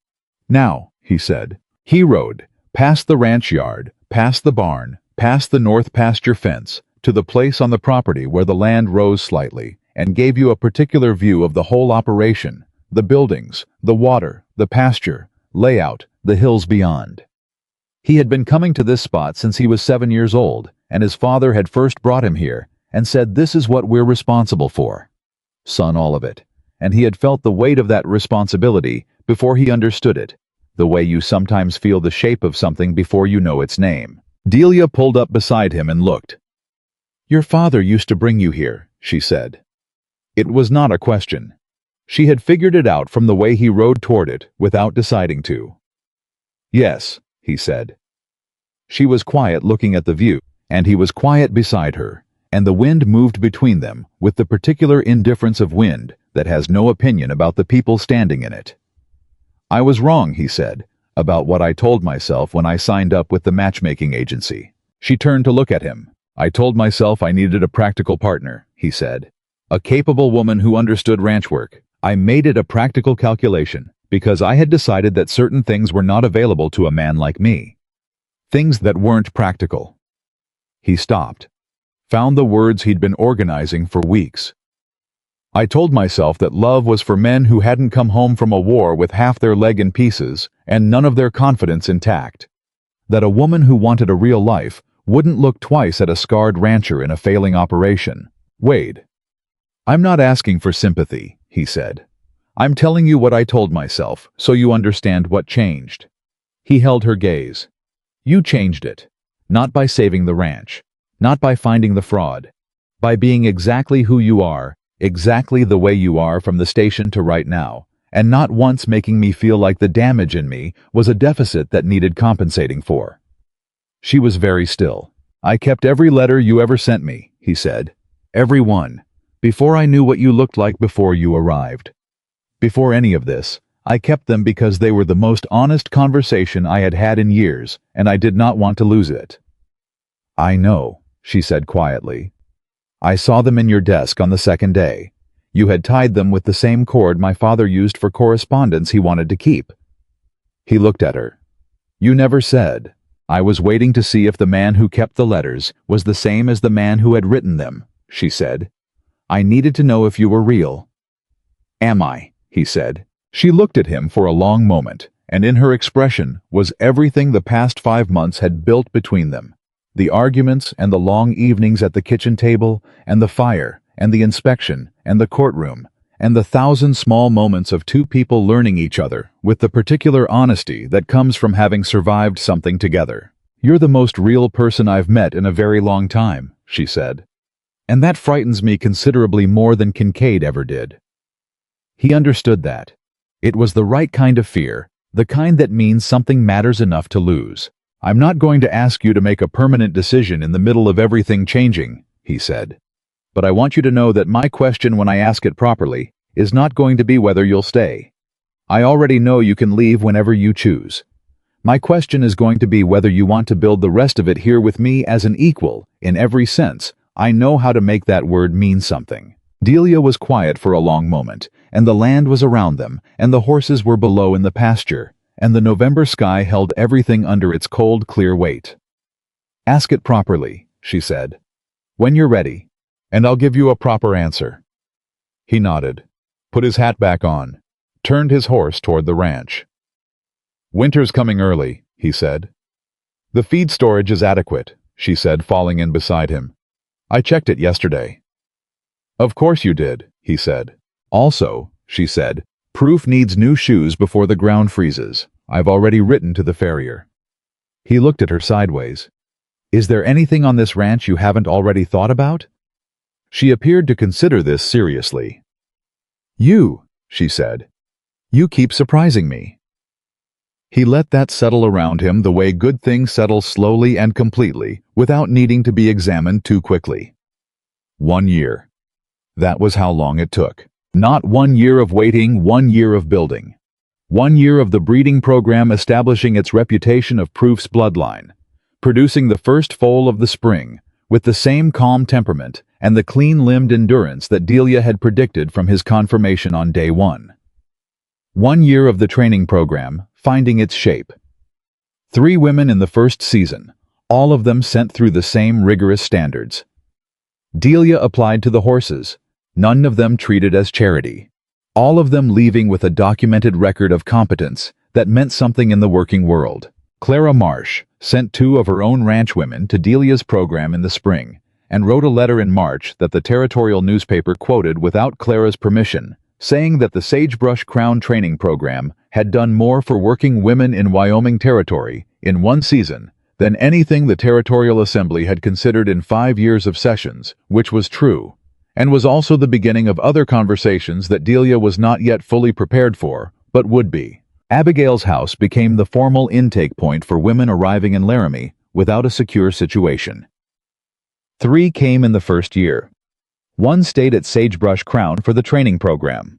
"Now," he said. He rode, past the ranch yard, past the barn, past the north pasture fence, to the place on the property where the land rose slightly, and gave you a particular view of the whole operation, the buildings, the water, the pasture, layout, the hills beyond. He had been coming to this spot since he was 7 years old, and his father had first brought him here and said, "This is what we're responsible for. Son, all of it." And he had felt the weight of that responsibility before he understood it, the way you sometimes feel the shape of something before you know its name. Delia pulled up beside him and looked. "Your father used to bring you here," she said. It was not a question. She had figured it out from the way he rode toward it without deciding to. "Yes," he said. She was quiet looking at the view, and he was quiet beside her, and the wind moved between them with the particular indifference of wind that has no opinion about the people standing in it. "I was wrong," he said, "about what I told myself when I signed up with the matchmaking agency." She turned to look at him. "I told myself I needed a practical partner," he said. "A capable woman who understood ranch work. I made it a practical calculation because I had decided that certain things were not available to a man like me. Things that weren't practical." He stopped, found the words he'd been organizing for weeks. "I told myself that love was for men who hadn't come home from a war with half their leg in pieces and none of their confidence intact. That a woman who wanted a real life wouldn't look twice at a scarred rancher in a failing operation." "Wade, I'm not asking for sympathy," he said. "I'm telling you what I told myself, so you understand what changed." He held her gaze. "You changed it. Not by saving the ranch. Not by finding the fraud. By being exactly who you are, exactly the way you are from the station to right now, and not once making me feel like the damage in me was a deficit that needed compensating for." She was very still. "I kept every letter you ever sent me," he said. "Every one. Before I knew what you looked like before you arrived. Before any of this, I kept them because they were the most honest conversation I had had in years, and I did not want to lose it." "I know," she said quietly. "I saw them in your desk on the second day. You had tied them with the same cord my father used for correspondence he wanted to keep." He looked at her. "You never said. I was waiting to see if the man who kept the letters was the same as the man who had written them," she said. "I needed to know if you were real." "Am I?" he said. She looked at him for a long moment, and in her expression was everything the past 5 months had built between them. The arguments and the long evenings at the kitchen table, and the fire, and the inspection, and the courtroom, and the 1,000 small moments of two people learning each other with the particular honesty that comes from having survived something together. "You're the most real person I've met in a very long time," she said. "And that frightens me considerably more than Kincaid ever did." He understood that. It was the right kind of fear, the kind that means something matters enough to lose. "I'm not going to ask you to make a permanent decision in the middle of everything changing," he said. "But I want you to know that my question when I ask it properly is not going to be whether you'll stay. I already know you can leave whenever you choose. My question is going to be whether you want to build the rest of it here with me as an equal, in every sense. I know how to make that word mean something." Delia was quiet for a long moment, and the land was around them, and the horses were below in the pasture, and the November sky held everything under its cold, clear weight. "Ask it properly," she said. "When you're ready, and I'll give you a proper answer." He nodded, put his hat back on, turned his horse toward the ranch. "Winter's coming early," he said. "The feed storage is adequate," she said, falling in beside him. "I checked it yesterday." "Of course you did," he said. "Also," she said, "proof needs new shoes before the ground freezes. I've already written to the farrier." He looked at her sideways. "Is there anything on this ranch you haven't already thought about?" She appeared to consider this seriously. "You," she said. You keep surprising me. He let that settle around him the way good things settle slowly and completely, without needing to be examined too quickly. 1 year. That was how long it took. Not 1 year of waiting, 1 year of building. 1 year of the breeding program establishing its reputation of Proof's bloodline, producing the first foal of the spring, with the same calm temperament and the clean-limbed endurance that Delia had predicted from his confirmation on day 1. 1 year of the training program, finding its shape. 3 women in the first season, all of them sent through the same rigorous standards. Delia applied to the horses, none of them treated as charity. All of them leaving with a documented record of competence that meant something in the working world. Clara Marsh sent 2 of her own ranch women to Delia's program in the spring, and wrote a letter in March that the territorial newspaper quoted without Clara's permission, saying that the Sagebrush Crown training program had done more for working women in Wyoming territory in 1 season than anything the Territorial Assembly had considered in 5 years of sessions, which was true, and was also the beginning of other conversations that Delia was not yet fully prepared for, but would be. Abigail's house became the formal intake point for women arriving in Laramie without a secure situation. 3 came in the first year. 1 stayed at Sagebrush Crown for the training program.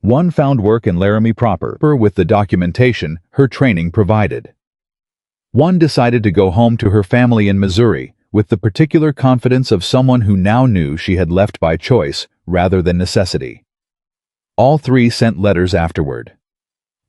1 found work in Laramie proper with the documentation her training provided. 1 decided to go home to her family in Missouri with the particular confidence of someone who now knew she had left by choice rather than necessity. All 3 sent letters afterward.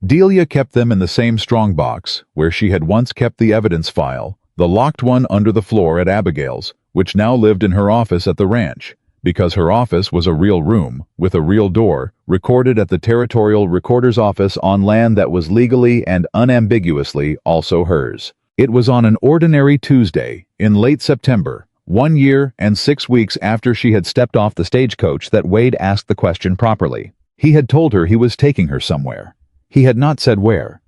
Delia kept them in the same strongbox where she had once kept the evidence file, the locked one under the floor at Abigail's, which now lived in her office at the ranch, because her office was a real room, with a real door, recorded at the Territorial Recorder's Office on land that was legally and unambiguously also hers. It was on an ordinary Tuesday, in late September, 1 year and 6 weeks after she had stepped off the stagecoach, that Wade asked the question properly. He had told her he was taking her somewhere. He had not said where.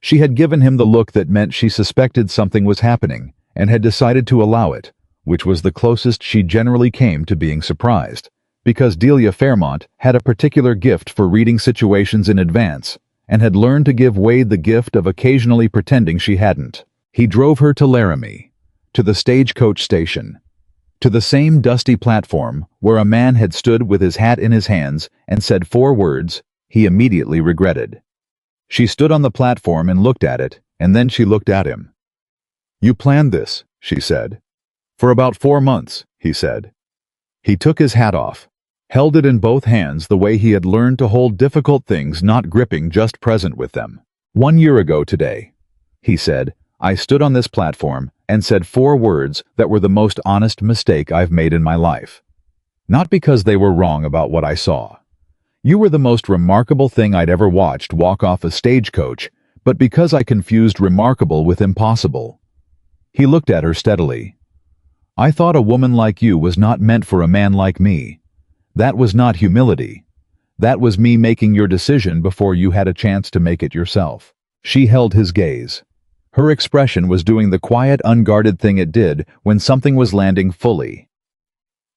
She had given him the look that meant she suspected something was happening, and had decided to allow it, which was the closest she generally came to being surprised, because Delia Fairmont had a particular gift for reading situations in advance, and had learned to give Wade the gift of occasionally pretending she hadn't. He drove her to Laramie, to the stagecoach station, to the same dusty platform where a man had stood with his hat in his hands and said 4 words he immediately regretted. She stood on the platform and looked at it, and then she looked at him. "You planned this," she said. "For about 4 months," he said. He took his hat off, held it in both hands the way he had learned to hold difficult things, not gripping, just present with them. "1 year ago today," he said, "I stood on this platform and said 4 words that were the most honest mistake I've made in my life. Not because they were wrong about what I saw. You were the most remarkable thing I'd ever watched walk off a stagecoach, but because I confused remarkable with impossible." He looked at her steadily. "I thought a woman like you was not meant for a man like me. That was not humility. That was me making your decision before you had a chance to make it yourself." She held his gaze. Her expression was doing the quiet, unguarded thing it did when something was landing fully.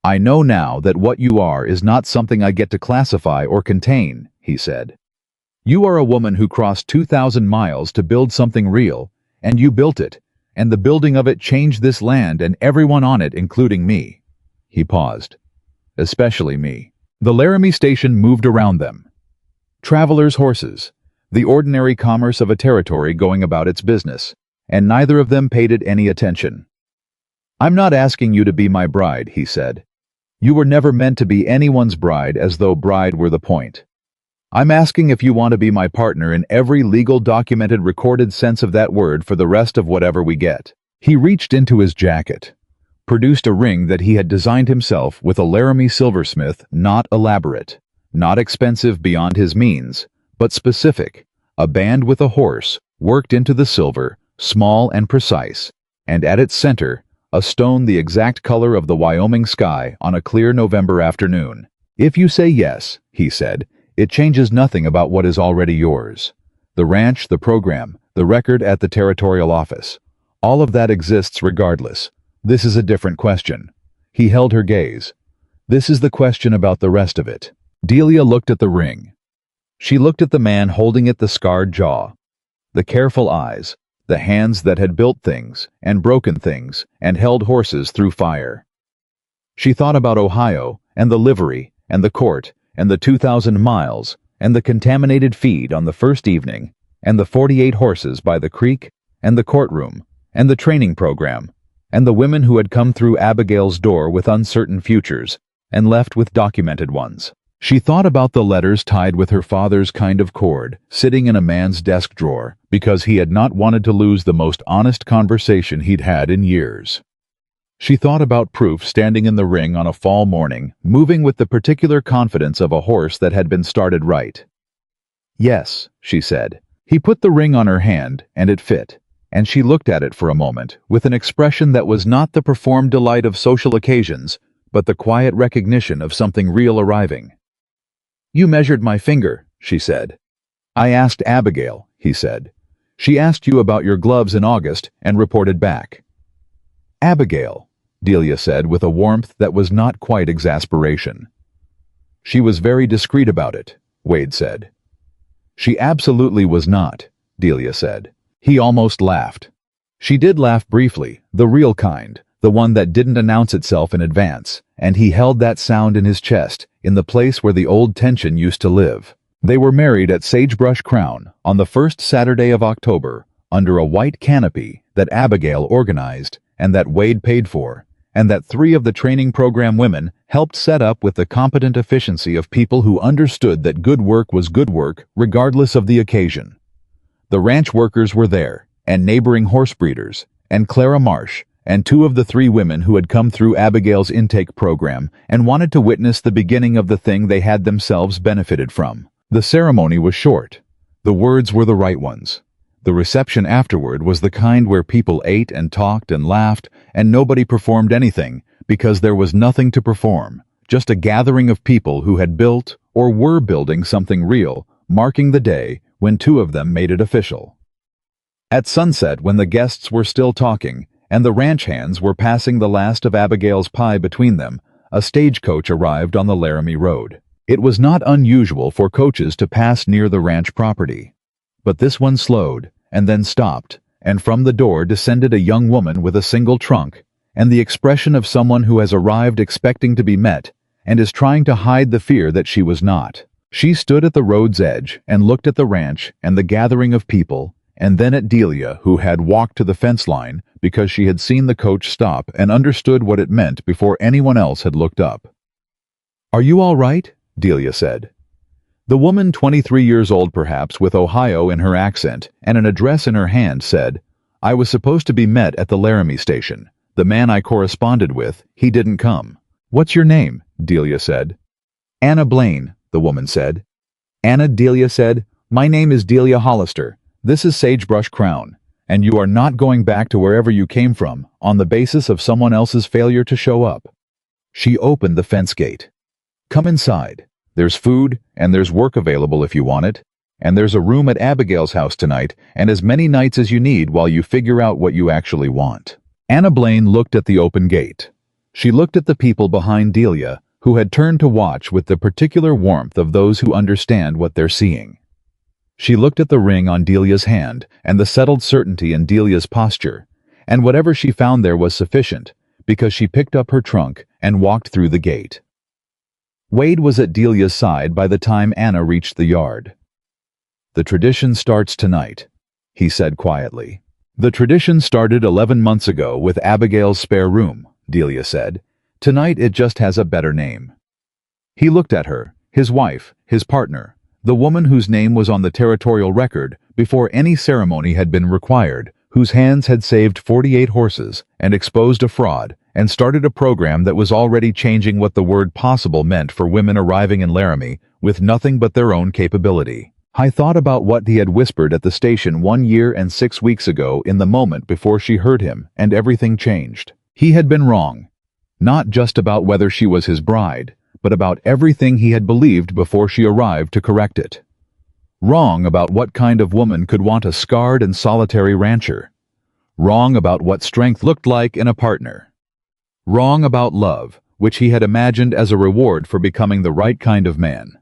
"I know now that what you are is not something I get to classify or contain," he said. "You are a woman who crossed 2,000 miles to build something real, and you built it, and the building of it changed this land and everyone on it, including me." He paused. "Especially me." The Laramie station moved around them. Travelers' horses, the ordinary commerce of a territory going about its business, and neither of them paid it any attention. "I'm not asking you to be my bride," he said. "You were never meant to be anyone's bride, as though bride were the point. I'm asking if you want to be my partner in every legal, documented, recorded sense of that word for the rest of whatever we get." He reached into his jacket, produced a ring that he had designed himself with a Laramie silversmith, not elaborate, not expensive beyond his means, but specific, a band with a horse worked into the silver, small and precise, and at its center, a stone the exact color of the Wyoming sky on a clear November afternoon. "If you say yes," he said, "it changes nothing about what is already yours. The ranch, the program, the record at the territorial office. All of that exists regardless. This is a different question." He held her gaze. "This is the question about the rest of it." Delia looked at the ring. She looked at the man holding it, the scarred jaw, the careful eyes, the hands that had built things and broken things and held horses through fire. She thought about Ohio and the livery and the court and the 2,000 miles and the contaminated feed on the first evening and the 48 horses by the creek and the courtroom and the training program and the women who had come through Abigail's door with uncertain futures and left with documented ones. She thought about the letters tied with her father's kind of cord, sitting in a man's desk drawer, because he had not wanted to lose the most honest conversation he'd had in years. She thought about Proof standing in the ring on a fall morning, moving with the particular confidence of a horse that had been started right. "Yes," she said. He put the ring on her hand, and it fit, and she looked at it for a moment, with an expression that was not the performed delight of social occasions, but the quiet recognition of something real arriving. "You measured my finger," she said. "I asked Abigail," he said. "She asked you about your gloves in August and reported back." "Abigail," Delia said with a warmth that was not quite exasperation. "She was very discreet about it," Wade said. "She absolutely was not," Delia said. He almost laughed. She did laugh briefly, the real kind, the one that didn't announce itself in advance, and he held that sound in his chest, in the place where the old tension used to live. They were married at Sagebrush Crown on the first Saturday of October, under a white canopy that Abigail organized and that Wade paid for, and that 3 of the training program women helped set up with the competent efficiency of people who understood that good work was good work regardless of the occasion. The ranch workers were there, and neighboring horse breeders, and Clara Marsh, and 2 of the 3 women who had come through Abigail's intake program and wanted to witness the beginning of the thing they had themselves benefited from. The ceremony was short. The words were the right ones. The reception afterward was the kind where people ate and talked and laughed, and nobody performed anything, because there was nothing to perform, just a gathering of people who had built or were building something real, marking the day when 2 of them made it official. At sunset, when the guests were still talking, and the ranch hands were passing the last of Abigail's pie between them, a stagecoach arrived on the Laramie road. It was not unusual for coaches to pass near the ranch property. But this one slowed, and then stopped, and from the door descended a young woman with a single trunk, and the expression of someone who has arrived expecting to be met, and is trying to hide the fear that she was not. She stood at the road's edge and looked at the ranch and the gathering of people, and then at Delia, who had walked to the fence line because she had seen the coach stop and understood what it meant before anyone else had looked up. "Are you all right?" Delia said. The woman, 23 years old perhaps, with Ohio in her accent and an address in her hand, said, "I was supposed to be met at the Laramie station. The man I corresponded with, he didn't come." "What's your name?" Delia said. "Anna Blaine," the woman said. "Anna," Delia said, "my name is Delia Hollister. This is Sagebrush Crown, and you are not going back to wherever you came from on the basis of someone else's failure to show up." She opened the fence gate. "Come inside. There's food, and there's work available if you want it, and there's a room at Abigail's house tonight, and as many nights as you need while you figure out what you actually want." Anna Blaine looked at the open gate. She looked at the people behind Delia, who had turned to watch with the particular warmth of those who understand what they're seeing. She looked at the ring on Delia's hand and the settled certainty in Delia's posture, and whatever she found there was sufficient, because she picked up her trunk and walked through the gate. Wade was at Delia's side by the time Anna reached the yard. "The tradition starts tonight," he said quietly. "The tradition started 11 months ago with Abigail's spare room," Delia said. "Tonight it just has a better name." He looked at her, his wife, his partner, the woman whose name was on the territorial record before any ceremony had been required, whose hands had saved 48 horses and exposed a fraud and started a program that was already changing what the word possible meant for women arriving in Laramie with nothing but their own capability. I thought about what he had whispered at the station 1 year and 6 weeks ago in the moment before she heard him, and everything changed. He had been wrong. Not just about whether she was his bride, but about everything he had believed before she arrived to correct it. Wrong about what kind of woman could want a scarred and solitary rancher. Wrong about what strength looked like in a partner. Wrong about love, which he had imagined as a reward for becoming the right kind of man.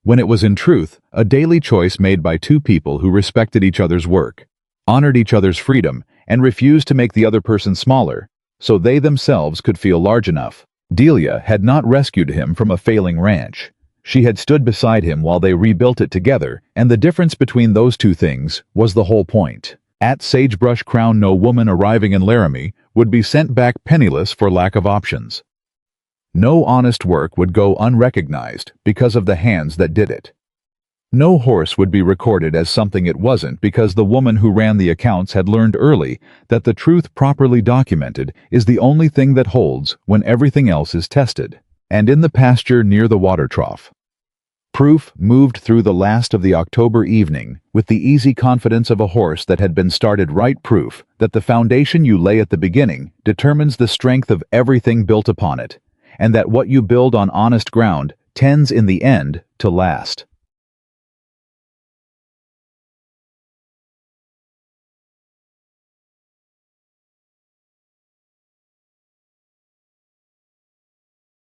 when it was in truth a daily choice made by two people who respected each other's work, honored each other's freedom, and refused to make the other person smaller, so they themselves could feel large enough. Delia had not rescued him from a failing ranch. She had stood beside him while they rebuilt it together, and the difference between those two things was the whole point. At Sagebrush Crown, no woman arriving in Laramie would be sent back penniless for lack of options. No honest work would go unrecognized because of the hands that did it. No horse would be recorded as something it wasn't because the woman who ran the accounts had learned early that the truth properly documented is the only thing that holds when everything else is tested. And in the pasture near the water trough, proof moved through the last of the October evening with the easy confidence of a horse that had been started right, proof that the foundation you lay at the beginning determines the strength of everything built upon it, and that what you build on honest ground tends in the end to last.